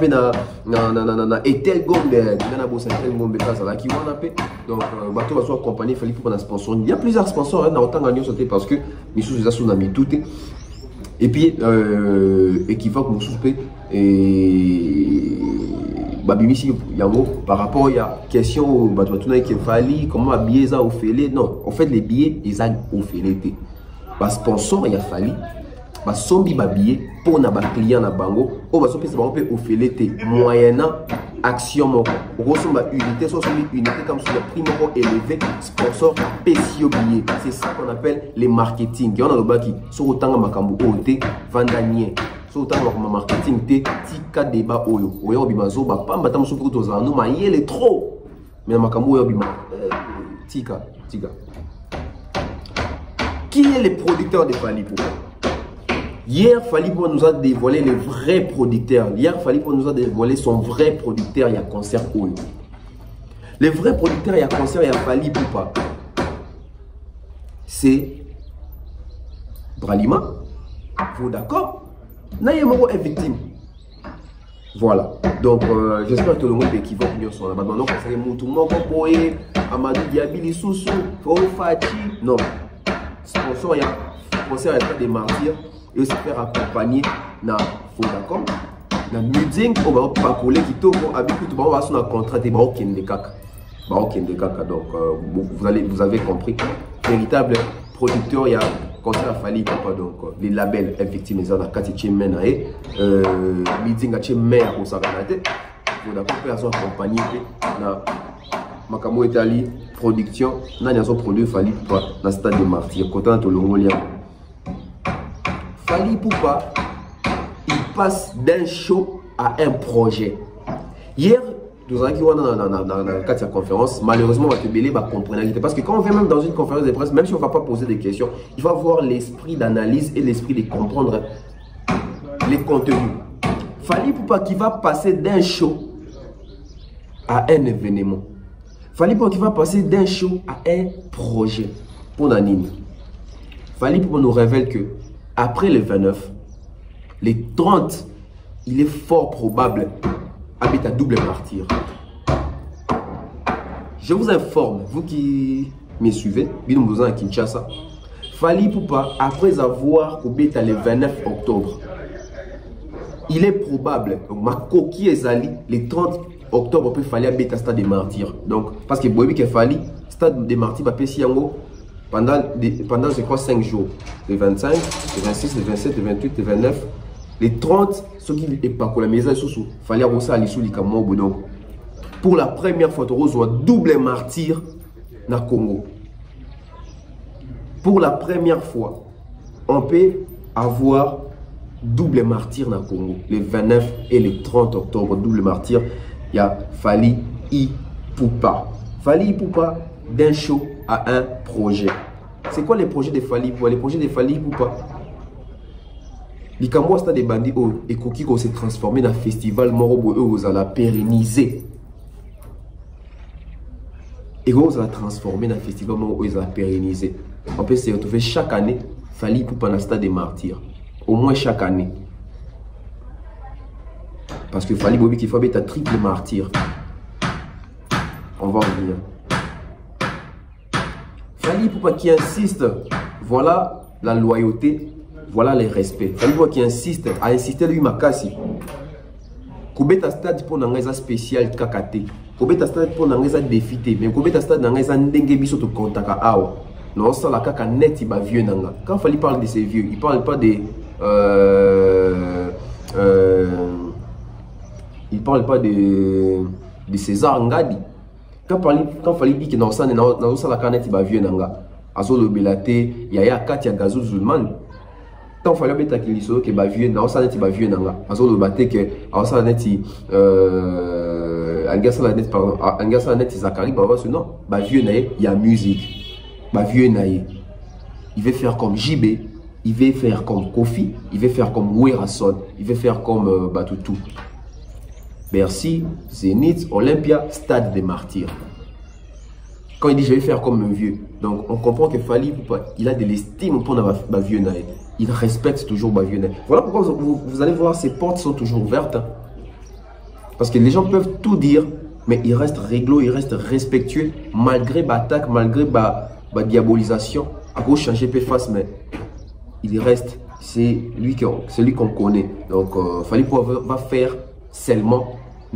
na etel gombe na bossa etel gombe ça là qui wana pe donc bateau va soit compagnie fallait pour un sponsor. Il y a plusieurs sponsors na autant gagner sauter parce que nous sous ça na mi tout et puis équivoque nous sous et babimisi yango par rapport à question batuna qui fali comment habiller ça au fêlé. Non, en fait les billets ils ont au fêlé. Ba sponsor ya fali ba sombi ba billet pour na ba client na bango o ba sopi ba peut au fêlé moyennant action moko grosso ba unité so unité comme sur le prix moko élevé sponsor spéciaux billets. C'est ça qu'on appelle les marketing. On a le baki so otanga makambo oté vandanier. Autant comme marketing tika débat oyo oyo bimazo ba pamba tam so pour nous ma yele trop mais makambo oyo bima tika qui est le producteur de Fally Ipupa? Hier Fally Ipupa nous a dévoilé le vrai producteur. Hier Fally Ipupa nous a dévoilé son vrai producteur. Il y a concert oyo le vrai producteur il y a concert il y a Fally Ipupa c'est Bralima. Vous d'accord? Naïmoro est victime. Voilà. Donc, j'espère que tout le monde est équivoque. Maintenant, c'est Moutoumoko Poé, Amadou Diabili Soussou, Fati. Non. Sponsor, il y a concert à des martyrs et aussi faire accompagner na Vodacom. Na Muding, on va pas coller qui tourne avec tout le monde. On va sur un contrat de Baroque Ndekaka. Donc, vous avez compris. Véritable producteur, il y a concert à Fally Ipupa, donc les labels effectivement ils ont la qualité menae meeting à mère au Sakanate pour d'accord faire accompagner na Makamo Italie production na nyazo produit Fally Ipupa na stade de Martyrs content to longolia. Fally Ipupa il passe d'un show à un projet. Hier nous avons dans la conférence, malheureusement, on va te belé, comprendre. Parce que quand on vient même dans une conférence de presse, même si on ne va pas poser des questions, il faut avoir l'esprit d'analyse et l'esprit de comprendre les contenus. Fally Ipupa qui va passer d'un show à un événement. Fally Ipupa qui va passer d'un show à un projet. Pour Nanini. Fally Ipupa nous révèle que après le 29, les 30, il est fort probable habite à double martyr. Je vous informe, vous qui me suivez, bien nous à Kinshasa, Fally Ipupa, après avoir habité le 29 octobre, il est probable, donc ma coquille est allée, le 30 octobre, il fallait habiter à stade des martyrs. Donc, parce que Bobi qui fallait, stade des martyrs, pendant je crois 5 jours, le 25, le 26, le 27, le 28, le 29. Les 30, ceux qui n'étaient pas pour la maison, il fallait aussi aller sous les camions. Donc, pour la première fois, tu as double martyr dans le Congo. Pour la première fois, on peut avoir double martyr dans le Congo. Le 29 et le 30 octobre, double martyr, il y a Fally Ipupa. Fally Ipupa d'un show à un projet. C'est quoi les projets de Fally Ipupa? Les projets de Fally Ipupa, les Cambouas des bandits et Koki qui s'est transformé dans un festival Morobo vous allez pérenniser. Et vous allez transformer dans un festival Morobo vous allez pérenniser. On peut se retrouver chaque année Fally Ipupa dans le stade des martyrs. Au moins chaque année. Parce que Fally Bobi qui faut être un triple martyr. On va revenir. Fally Ipupa qui insiste, voilà la loyauté. Voilà les respects. Fally Ipupa qui insiste, a insisté lui Makasi. Kobeta stade pour n'anga spécial kakate. Kobeta stade pour n'anga défité. Mais Kobeta stade n'anga ndenge biso to kontaka awa. Non ça la kaka net il va vieux nanga. Quand Fally parle de ces vieux, il parle pas des il parle pas de César Ngadi. Quand Fally dit que non ça la kaka net il va vieux nanga. Azo le belate, yaya Katia Gazou Zulman. Quand il fallait mettre qu'il soit que vieux dans ça net vieux nanga azo le baté que ça net angasa net pardon angasa net Zakari baba ce non vieux naé il y a musique vieux naé il veut faire comme JB il veut faire comme Kofi il veut faire comme Werason il veut faire comme Batutu. Bercy, Zénith, Olympia, Stade des Martyrs. Quand il dit je vais faire comme un vieux, donc on comprend que Fally il a de l'estime pour la vieux naé. Il respecte toujours ma vieux. Voilà pourquoi vous allez voir, ces portes sont toujours ouvertes. Parce que les gens peuvent tout dire, mais ils restent réglo, ils restent respectueux, malgré l'attaque, malgré la diabolisation. À gauche, changer peu face, mais il reste, c'est lui qu'on connaît. Donc, Fally va faire seulement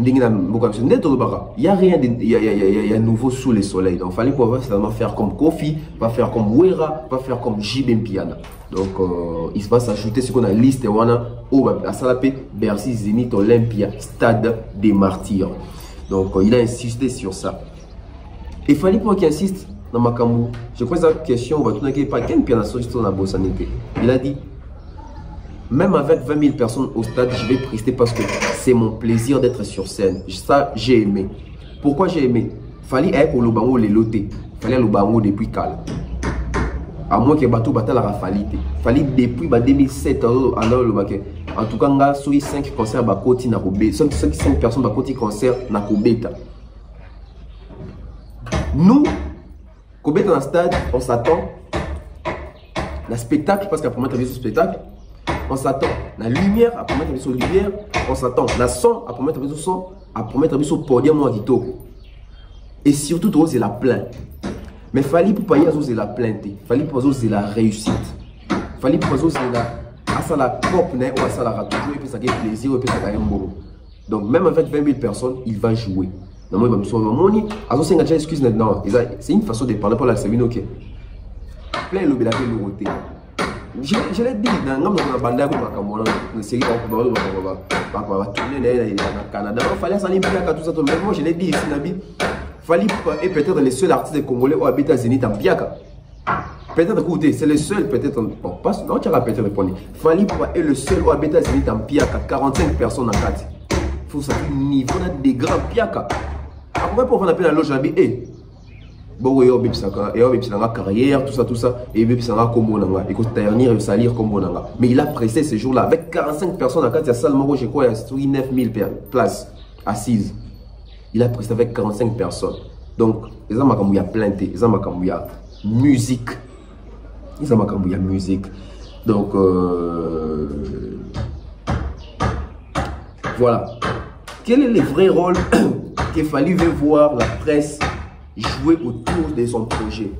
Il n'y a rien de nouveau sous le soleil. Donc, il fallait pouvoir faire comme Kofi, pas faire comme Wera, pas faire comme JB Mpiana. Donc, il va s'ajouter ce qu'on a liste à Salapé, Bercy, Zénith, Olympia, Stade des Martyrs. Donc, il a insisté sur ça. Il fallait pour qu'il insiste dans Makambu. Je crois que cette question, on va tourner pas quel piano sur la Bossanité. Il a dit, même avec 20 000 personnes au stade, je vais prester parce que c'est mon plaisir d'être sur scène. Ça, j'ai aimé. Pourquoi j'ai aimé? Fallait être pour le bango les lotés. Fallait le bango depuis Cal. À moins que bateau batte la rafalité. Fallait depuis 2007 alors le baquet. En tout cas, on a 5 concerts à côté na Kobe. 5 personnes à côté concert na Kobeta. Nous, Kobeta dans le stade, on s'attend. Le spectacle, parce qu'après mettre ce spectacle, on s'attend. La lumière, après mettre sur lumière, on s'attend. La son, après mettre sur son, après mettre sur podium moi dit tout. Et surtout, c'est la plainte. Mais fallait pour pas y aller la plainte. Fallait pour c'est la réussite. Fallait pour c'est la cop ou à ça la ratouille et puis ça fait plaisir et puis ça gagne un bon. Donc même avec 20 000 personnes, il va jouer. Non, moi, il va me sauver mon nid. C'est une excuse maintenant. C'est une façon de parler pour la Séville, ok. Plein le bélaté nouveauté. Je l'ai dit, dans la bande de série Canada, il fallait s'en impliquer à tout ça. Mais moi, je l'ai dit ici, Nabi. Fallait et peut-être les seuls artistes congolais qui habitent à Zénith en Biaka. Peut-être écoutez, c'est le seul, peut-être, bon, pas, non, tu as peut-être répondu. Fallait et le seul qui habite à Zénith en Biaka, 45 personnes en 4. Il faut savoir le niveau des grands Biaka. Après, pour faire la loge, et bon, il y a une carrière, tout ça, et il y a comme on il faut ternir et salir comme on a. Mais il a pressé ce jour-là, avec 45 personnes en 4, il y a seulement, je crois, il y a 9 000 places assises. Il a pressé avec 45 personnes. Donc, il y a plainte, il y a musique. Il y a musique. Donc, voilà. Quel est le vrai rôle qu'il fallait voir la presse jouer autour de son projet?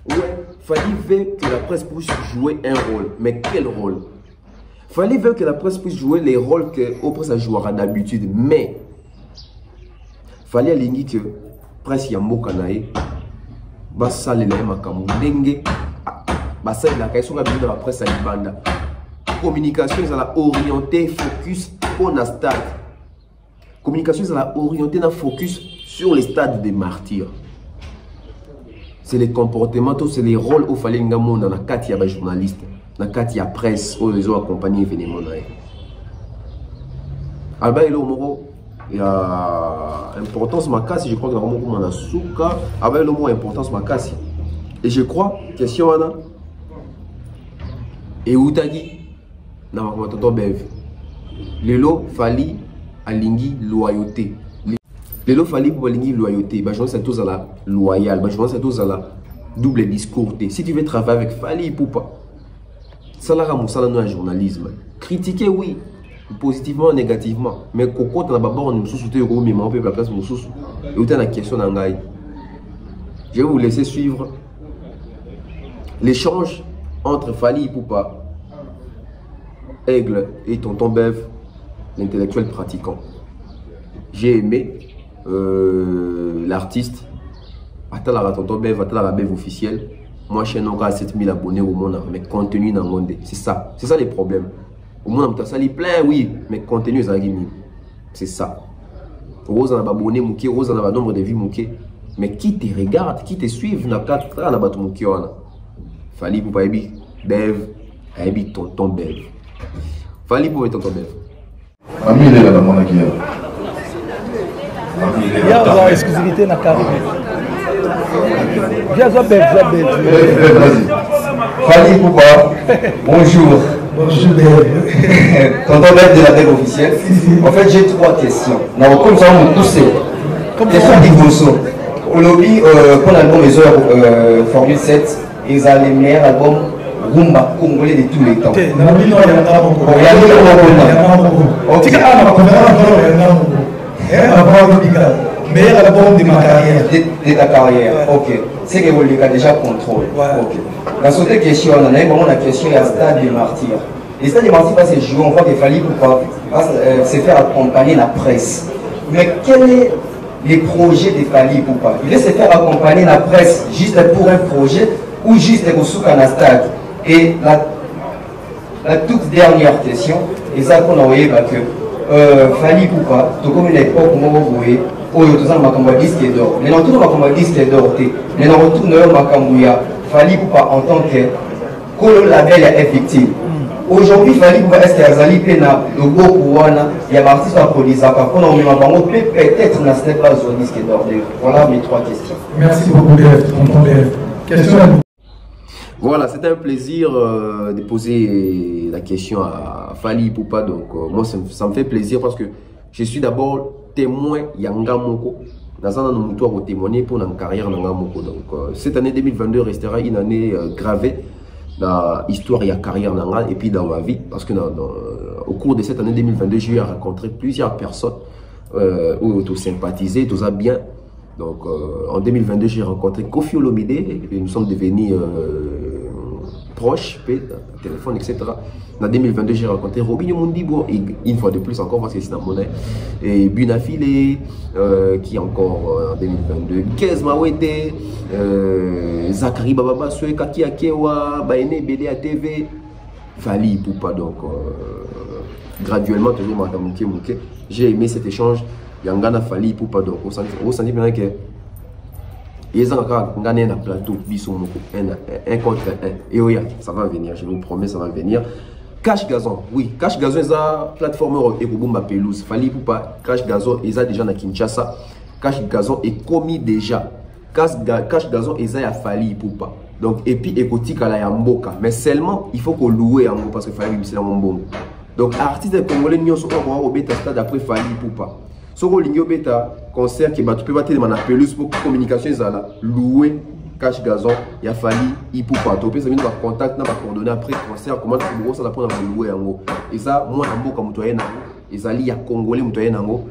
Ouais, fallait que la presse puisse jouer un rôle. Mais quel rôle? Fallait que la presse puisse jouer les rôles que la presse jouera d'habitude. Mais fallait aligner que presse yamboka nae basa le la makambu ndenge basa la question la de la presse à libanda. Communication ça la orienté focus pour la stade. Communication ça la orienté na focus sur les stades des martyrs. C'est les comportements, c'est les rôles où fallait ngamo dans la katia ba journaliste, na katia presse où les autres accompagner événement nae. Alba elo moro il y a importance makasi, je crois que normalement comme on a souka avec le mot importance makasi. Et je crois question ana et outagi na makomato bev. Lelo fali alingi loyauté. Lelo fali pour alingi loyauté. Bah je c'est tous à la loyal, bah je c'est tous à la double discours. Si tu veux travailler avec fali poupa. Ça la ramoussala no journalisme. Critiquer oui. Positivement ou négativement, mais quand on a d'abord nous soutenir au moment où la place nous soutient et où la question d'angaï. Je vais vous laisser suivre l'échange entre Fali Poupa, Aigle et Tonton Bev, l'intellectuel pratiquant. J'ai aimé l'artiste. Attends la Tonton Bev, attends la Bev officielle. Moi, chez nous, 7000 abonnés au monde, mais contenu dans le monde. C'est ça les problèmes. Au moins, on a sali plein, oui, mais contenu, c'est ça. Rose en a abonné, Mouké, Rose en a nombre de vues, Mouké. Mais qui te regarde, qui te suit, n'a pas de temps, n'a pas de Mouké. Fali pour pas aimer Bev, aimer Tonton Bev. Fali pour Tonton Bev. Ami, il est là dans mon accueil. Il y a une exclusivité dans Caribé. Viens, Bev. Fali Poupa, bonjour. Bonjour. Tonton Bev de la tête officielle. En fait, j'ai 3 questions. Non, comme ça, on pousse. Question d'Ivoso. Au lobby, pour l'album Les Heures Formule 7, ils ont les meilleurs albums Rumba congolais de tous les temps. Meilleur album de ma carrière. De ta carrière, ok. C'est que vous l'avez déjà contrôlé. Ok. La seconde question, on a vraiment la question du Stade des Martyrs. Le Stade des Martyrs va se jouer, on voit qu'il fallait pour se faire accompagner la presse. Mais quel est les projets de Fally Ipupa? Il veut se faire accompagner la presse juste pour un projet ou juste pour souka na stade. Et la toute dernière question, et ça qu'on a envoyé que Fally Ipupa, tout comme une époque où on voyait, où il y a disque d'or. Mais non, tout le monde disque d'or. Mais non, tout le monde Fally Ipupa en tant que label est victime. Aujourd'hui, Fally Ipupa, est-ce qu'il y a le logo Kouana, il y a l'artiste à Polizaka, qu'on a peut-être n'a pas un disque d'or. Voilà mes 3 questions. Merci beaucoup, tonton BF. Question à vous. Voilà, c'était un plaisir de poser la question à Fally Ipupa. Donc, moi, ça me fait plaisir parce que je suis d'abord témoin Yanga Moko. Dans un an, nous témoigner pour notre carrière Yanga Moko. Donc, cette année 2022 restera une année gravée dans l'histoire et la carrière Nanga et puis dans ma vie. Parce que au cours de cette année 2022, j'ai eu à rencontrer plusieurs personnes où tout sympathiser, tout ça bien. Donc, en 2022, j'ai rencontré Koffi Olomide et nous sommes devenus proches, téléphone, etc. En 2022, j'ai rencontré Robinho Mondibo, et une fois de plus encore, parce que c'est dans mon nez. Et Bunafile, qui est encore en 2022. Kez Mawete, Zachary Bababa, Kaki Akewa, Baene Bede à TV, Fally Ipupa. Donc, graduellement, toujours Mouké. J'ai aimé cet échange. Yangana Fally Ipupa. Donc, on sent bien que ils ont gagné un plateau, un contre un. Et oui, ça va venir, je vous promets, ça va venir. Cash Gazon, oui, Cash Gazon, ils ont plateforme et Boumba Pelouse. Fally Ipupa, Cash Gazon, ils ont déjà à Kinshasa. Cash Gazon est commis déjà. Cash Gazon, ils ont à Fally Ipupa. Donc, et puis, écoute, à la Yamboka. Mais seulement, il faut qu'on loue Yambo parce que Fally Ipupa, c'est un bon. Donc, artistes congolais, nous sommes au bêta stade après Fally Ipupa. Soko Lingyo Beta, concert qui tu peux battre dans la pelouse pour communication, louer Cash Gazon, il a Fally Ipupa. Tu peux savoir contact, na coordonnées après concert, comment tu peux ça pour louer en haut. Et ça, moi, en haut, comme tu es et ça, il y a Congolais, tu es en haut,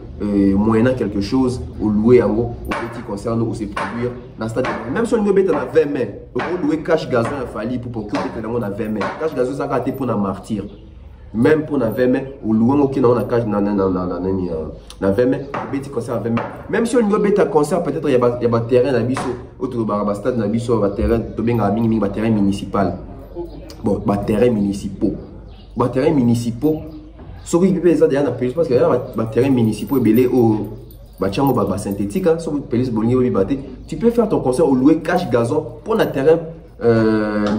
moyennant quelque chose, au louer en haut, au petit concert, au se produire dans le stade. Même si on y Beta, on a 20 mai, on louer Cash Gazon à Fally Ipupa, on a 20 mai. Cash Gazon, ça a été pour un martyr. Même pour la 20 mai, ou louer qui dans la cage, dans 20 mai, petit concert à 20 mai. Même si on y a un concert, peut-être il y a un terrain à Bisso, autre stade à Bisso, un terrain, un terrain municipal. Bon, un terrain municipal. Un terrain municipal. Ce qui peut être déjà plus parce qu'il y a un terrain municipal et belé au synthétique, tu peux faire ton concert au louer Cash Gazon pour un terrain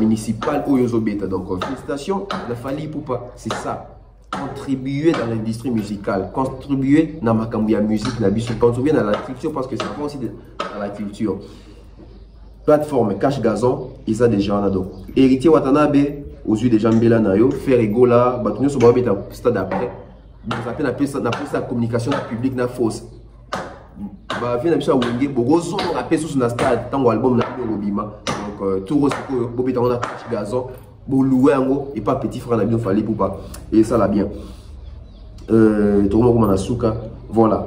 municipal au Yozobeta. Donc, félicitations, la Fally Ipupa, c'est ça. Contribuer dans l'industrie musicale, contribuer dans ma musique, contribuer dans la culture parce que c'est pas aussi dans la culture. Plateforme Cash Gazon, ils ont déjà là. Donc, Héritier Watanabe, aux yeux des gens Bela Nayo, faire Egola, Batunyo Sobabeta, stade après. Vous appelez la communication publique na fausse. Bah, viens à Wenge, Bogozo, appelé sous un stade, tant album na Lobima. Donc, tout le Bobita, on a Cash Gazon, Boloué et pas petit frère Nabino Fally Ipupa. Et ça l'a bien. Tout le monde a souka. Voilà.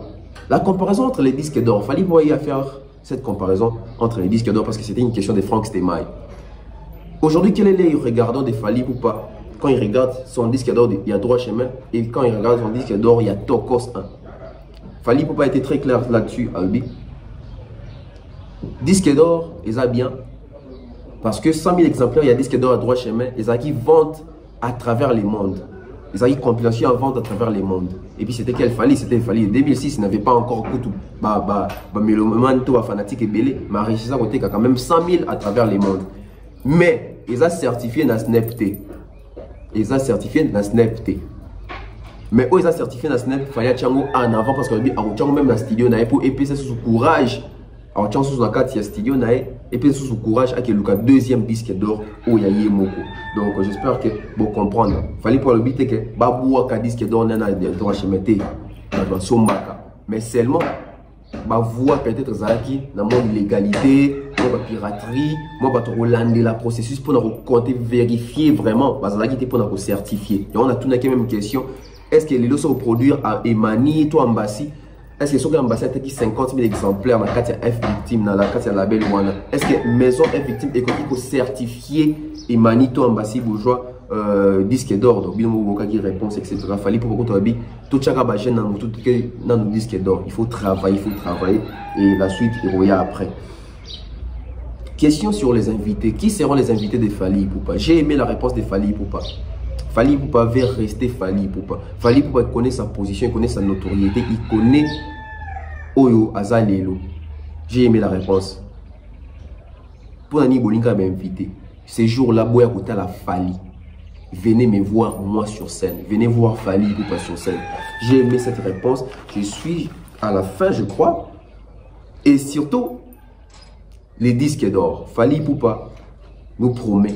La comparaison entre les disques d'or, Fally Ipupa y a faire cette comparaison entre les disques d'or parce que c'était une question de Franck Stemai. Aujourd'hui, quel est le regardant de Fally Ipupa quand il regarde son disque d'or, il y a droit chemin, et quand il regarde son disque d'or, il y a Tokos 1. Fally Ipupa a été très clair là-dessus, Albi. Disque d'or, ils ont bien. Parce que 100 000 exemplaires, il y a disque d'or à droit chemin, ils ont qui vendent à travers les mondes. Ils ont une compilation à vendre à travers les mondes. Et puis c'était quel Fally? C'était Fally. En 2006, il n'avait pas encore tout. Mélomane, tout fanatique et belé. Mais enrichissant côté quand même 100 000 à travers les mondes. Mais ils ont certifié dans Snapchat. Ils ont certifié dans Snapchat. Mais eux, ils ont certifié dans Snapchat. Fally Chango en avant parce que Chango même dans le studio, pour épaisser sous courage. Alors, Chango sous la carte, il y a studio, et puis sous courage, à le deuxième disque d'or où il y a Yemoko. Donc, j'espère que vous comprenez. Fally pour le but que Babou a disque d'or, n'a droit chez Mété, dans son mais seulement, voix peut-être Zaki, dans mon illégalité, dans la piraterie, moi, relander la processus pour nous compter, vérifier vraiment, Zaki pour nous certifier. Et on a tout la même question. Est-ce que les lots sont produits à Emani, toi, Ambassi? Est-ce que sur l'ambassade qui 50 000 exemplaires dans la carte F victime, dans la carte label Wana? Est-ce que maison F victime est certifiée et manito ambassade bourgeois disque d'or, donc bien qui réponse, etc. Fallait pour beaucoup de tout chaque bagage dans le disque d'or. Il faut travailler et la suite il revient après. Question sur les invités. Qui seront les invités de Fally Ipupa? J'ai aimé la réponse de Fally Ipupa. Fally Ipupa va rester Fally Ipupa. Fally Ipupa connaît sa position, il connaît sa notoriété, il connaît Oyo Azalelo. J'ai aimé la réponse. Pour Nani Bolinga m'inviter. Ces jours-là, Boya Kota la Fally. Venez me voir moi sur scène. Venez voir Fally Ipupa sur scène. J'ai aimé cette réponse. Je suis à la fin, je crois. Et surtout, les disques d'or. Fally Ipupa nous promet.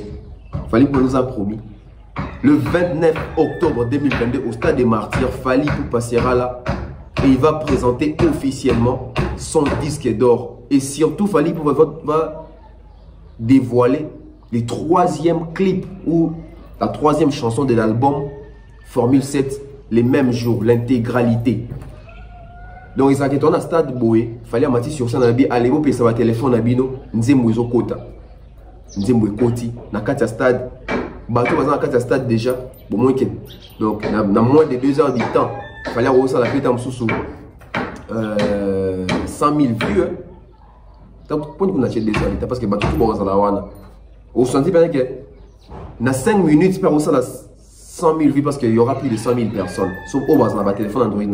Fally Ipupa nous a promis. Le 29 octobre 2022, au Stade des Martyrs, Fally Ipupa sera là. Et il va présenter officiellement son disque d'or. Et surtout, Fally Ipupa va dévoiler le 3e clip ou la 3e chanson de l'album Formule 7, les mêmes jours, l'intégralité. Donc, ils ont été à stade Boé, fallait amati sur ça, allez vous payer sa téléphone à Bino, Nzembo Kota, Nzembo Koti, na katia stade, bateau dans katia stade déjà, bon moins que donc dans moins de 2 heures du temps, fallait avoir ça la fête en sous 100 000 vues. Donc, pour nous acheter 2 heures du temps parce que bateau tout bon dans la wana. Au senti bien que dans 5 minutes, tu peux avoir ça 100 000 vues parce qu'il y aura plus de 100 000 personnes. Sauf au bas, on a téléphone Android. Il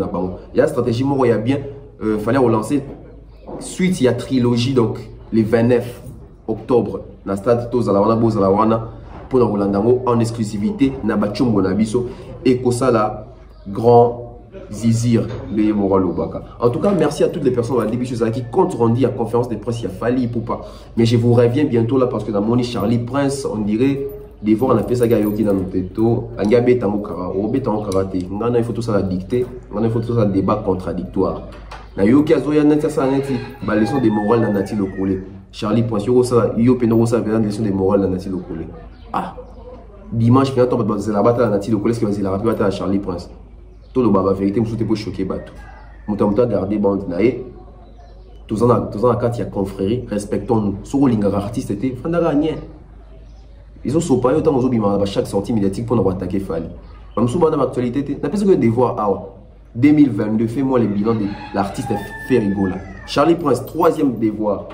y a une stratégie, il y a bien, fallait relancer. Suite, il y a trilogie, donc le 29 octobre, dans le stade Tozalawana, Bozalawana, pour la Rolandango, en exclusivité, Nabachum Bonabiso, et Kosala, grand Zizir, le Moral Obaka. En tout cas, merci à toutes les personnes qui comptent rendre à la conférence de presse, il y a Fally Ipupa. Mais je vous reviens bientôt là parce que dans mon Charlie Prince, on dirait. Des fois, on a fait ça dans nos tétos. On a fait ça il faut tout ça la dicter. Il faut tout ça débat contradictoire. Il y a des leçons de morale dans Nati Lokole. Charlie Prince, il y a des leçons de morale dans Nati Lokole. Ah, dimanche, il y a des leçons de morale dans Nati Lokole. Est-ce que c'est la rapide à Charlie Prince? Tout le baba vérité, je suis choqué. Je suis gardé bande. Tous en a quatre, il y a confrérie. Respectons-nous. Sur le artiste, c'était rien. Ils ont sauté autant aux obimans à chaque sortie médiatique pour nous attaquer Fally. Comme souvent dans l'actualité, n'a pas besoin de voir 2022, fais-moi les bilans de l'artiste fait rigoler. Charlie Prince, 3e devoir.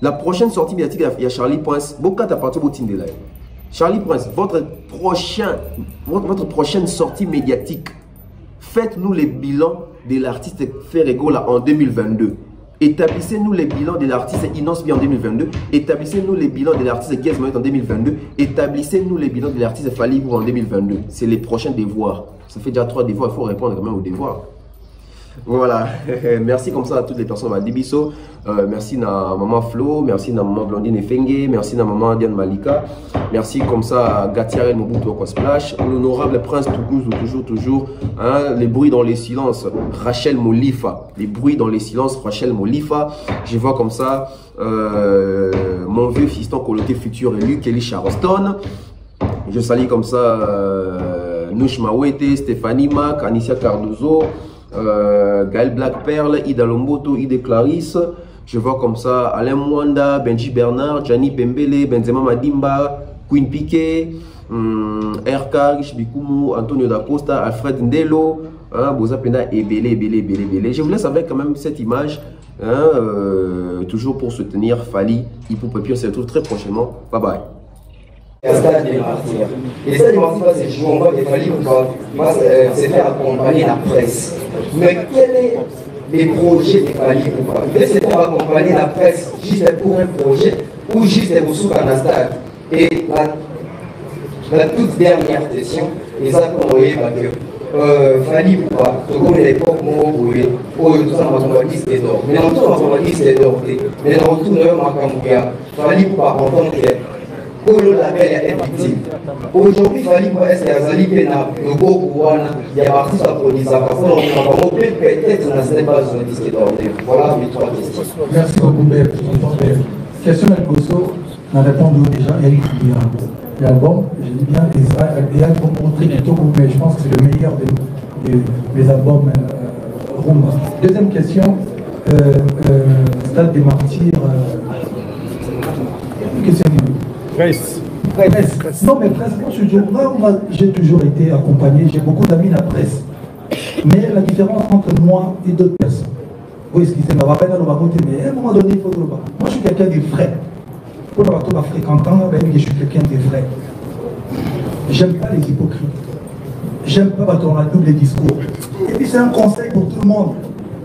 La prochaine sortie médiatique, il y a Charlie Prince. Beaucoup à partir de Tindela. Charlie Prince, votre prochaine sortie médiatique, faites-nous les bilans de l'artiste fait rigoler en 2022. Établissez-nous les bilans de l'artiste Inosbi en 2022. Établissez-nous les bilans de l'artiste Gizmonet en 2022. Établissez-nous les bilans de l'artiste Fally Ipupa en 2022. C'est les prochains devoirs. Ça fait déjà 3 devoirs. Il faut répondre quand même aux devoirs. Voilà. Merci comme ça à toutes les personnes à Dibiso. Merci à maman Flo. Merci à maman Blondine Fenge. Merci à maman Diane Malika. Merci comme ça à Gatiarel Mobutu Splash. L'honorable prince toujours. Hein, les bruits dans les silences. Rachel Molifa. Les bruits dans les silences. Rachel Molifa. Je vois comme ça mon vieux fiston coloté futur élu Kelly Charleston. Je salue comme ça Nouch Mawete, Stéphanie Mac, Anicia Cardozo. Gaël Black Pearl, Ida Lomboto, Ida Clarisse. Je vois comme ça Alain Mwanda, Benji Bernard, Gianni Bembele, Benzema Madimba, Queen Piquet, RK, Bikumu, Antonio Da Costa, Alfred Ndelo, Boza Pena et Belé. Je vous laisse avec quand même cette image, toujours pour soutenir Fally Ipupa. Puis on se retrouve très prochainement. Bye bye. Stade des Martyrs. Les stades des Martyrs, c'est jouer en bas des Fally Ipupa, c'est faire accompagner la presse. Mais quels sont les projets de Fally Ipupa? Il faut faire accompagner la presse juste pour un projet ou juste pour sous un stade. Et la toute dernière question, et ça qu'on voyait que Fally Ipupa, comme l'époque où tout ça on va liste d'or. Mais dans tout on va liste d'or. Mais dans tout le monde Fally Ipupa en tant que aujourd'hui, Fally Ipupa est-ce qu'il y a Zali Pena, le beau pouvoir, il y a parti sa police, à part ça, on peut peut-être dans cette base de disque d'or. Voilà mes 3 questions. Merci beaucoup, Bert. Question à Gosso, on a répondu déjà, Eric l'album, je dis bien, des albums plutôt, mais je pense que c'est le meilleur des albums Rumba. Deuxième question, Stade des Martyrs, question. Grace. Presse. Non, mais presse, moi, j'ai toujours été accompagné, j'ai beaucoup d'amis dans la presse. Mais la différence entre moi et d'autres personnes, oui, excusez-moi, mais à un moment donné, il faut le voir. Moi, je suis quelqu'un de vrai. Pour le bateau, fréquentant, je suis quelqu'un de vrai. J'aime pas les hypocrites. J'aime pas bateau, on a double discours. Et puis, c'est un conseil pour tout le monde.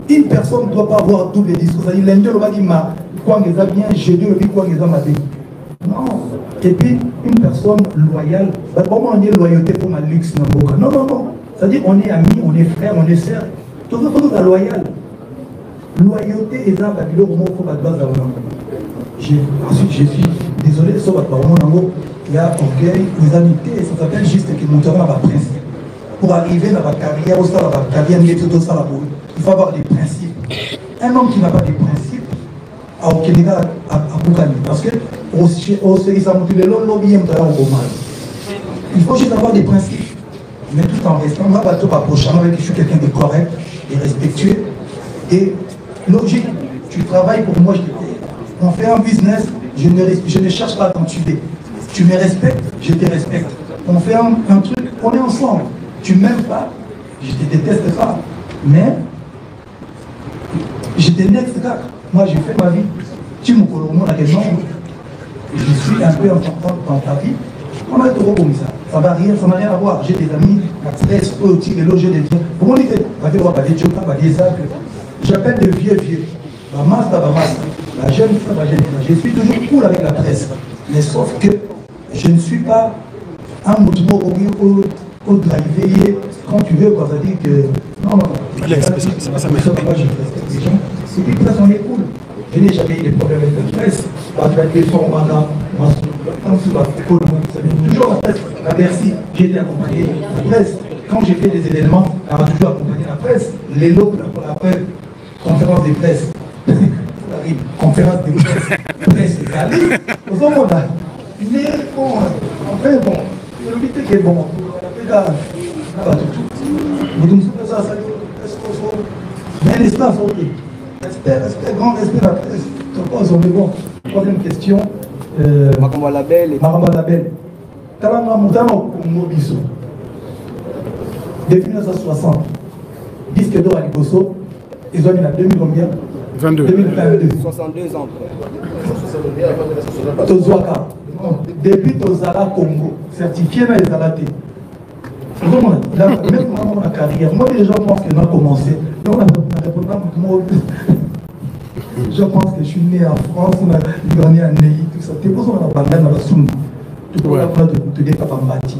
Une personne ne doit pas avoir double discours. C'est-à-dire, l'un d'eux, il m'a quoi qu'il a bien, j'ai deux, le quoi qu'il a mal. Non. Et puis, une personne loyale, comment on dit loyauté pour ma luxe dans le non, non, non. C'est-à-dire, on est amis, on est frères, on est sœurs. Tout le monde est loyal. Loyauté est un babylone au mot pour la base ensuite, je suis désolé, sauf à il y a orgueil, les amitiés, ça s'appelle juste qu'ils monteront à la principe. Pour arriver dans la carrière, au stade de la carrière, il faut avoir des principes. Un homme qui n'a pas de principes, à Okeniga, à Boukani, parce que il faut juste avoir des principes. Mais tout en restant, moi, je suis quelqu'un de correct, de respectueux et logique. Tu travailles pour moi, on fait un business, je ne cherche pas à t'en tuer. Tu me respectes, je te respecte. On fait un truc, on est ensemble. Tu m'aimes pas, je te déteste pas. Mais je te next gars. Moi, j'ai fait ma vie. Tu me connais, on a des noms. Je suis un peu important dans ta vie. On a été comme ça. Ça va rien, ça n'a rien à voir. J'ai des amis, la stress, eux, les loges, des gens. Comment on dit j'appelle de vieux. La masse, la jeune femme, la jeune femme. Je suis toujours cool avec la presse. Mais sauf que je ne suis pas un mouvement au driver quand tu veux, quoi. Ça dit que. Non. C'est pas ça, mais. Je respecte les gens. Et puis, presse, on est cool. Je n'ai jamais eu de problème avec la presse. Avec les formes, toujours la presse. À Bercy, j'ai été accompagné la presse. Quand j'ai fait des événements, on a toujours accompagné la presse. Les lots, après, conférence des presses. Conférence des presse égale. Aux hommes, on a. Mais bon, enfin, bon, le but est bon. Mais l'espace, ok. Respect, grand respect de la presse. On est bon. Troisième question. Maramba Label. Maramba Label. Kalanga Moutano Mobiso. Depuis 1960, disque d'or à Liboso, ils ont mis la 2000 combien 2022. 62 ans. Tozwaka. Depuis Tozala Congo, certifié dans les Alatés. Même dans ma carrière, moi les gens pensent que j'ai commencé. Je pense que je suis né en France, on a grandi en Ney, tout ça. Tu peux on a parlé dans la Soum. Tu peux pas te dire papa Mati.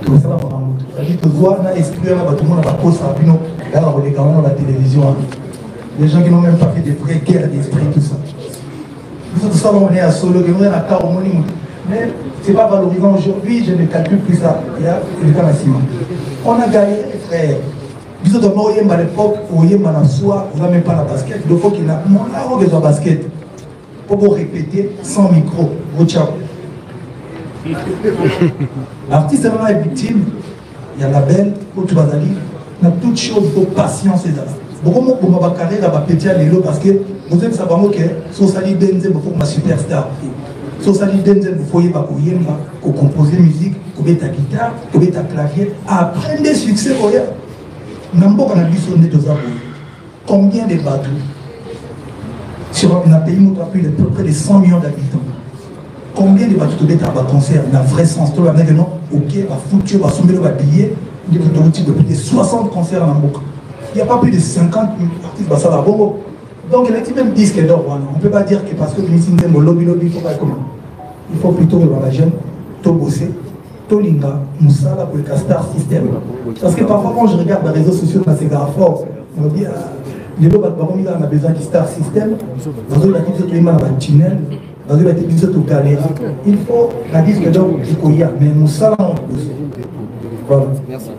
Tu peux ça là pour un autre. C'est-à-dire que voir un esprit là, tout le monde a pas posé à Bino. Là, on regarde la télévision. Les gens qui n'ont même pas fait des vraies guerres d'esprit, tout ça. Tout ça, on est à Solo, on est à Karomoni. Mais ce n'est pas valorisant aujourd'hui, je ne calcule plus ça. Il y a le cas Massima. On a gagné, frère. Nous avons à l'époque, on n'a même pas la basket. Il faut qu'il y ait un basket. Pour répéter sans micro. L'artiste est victime. Il y a la belle, il y a toutes choses pour patience et ça. Beaucoup pour ma carrière à péter à l'élo parce que vous savez ça va que Sosali Denzel il faut ma superstar. Sosali Denzel il faut y pas composer musique, mettre ta guitare, mettre ta clavier, apprendre des succès pour y Nambo on a vu sonner deux arbres. Combien de bateaux sur un pays où on a plus de près de 100 millions d'habitants. Combien de bateaux tu mets à concert dans le vrai sens. Tu vas mettre non, ok, va foutre, va soumettre le billet, il y a plus de 60 concerts en Nambo. Il n'y a pas plus de 50 artistes à la Bongo. Donc, il y a même disque d'or. On ne peut pas dire que parce que nous sommes au lobby, il faut pas comment. Il faut plutôt voir la jeune, tout bosser, tout linga, moussala pour le Star System. Parce que parfois, quand je regarde les réseaux sociaux, c'est grave fort. On me dit, les gens on a besoin du Star System. Dans une activité, il y a un tunnel. Dans une activité, il faut la disque d'or, mais moussala, on peut bosser. Voilà. Merci.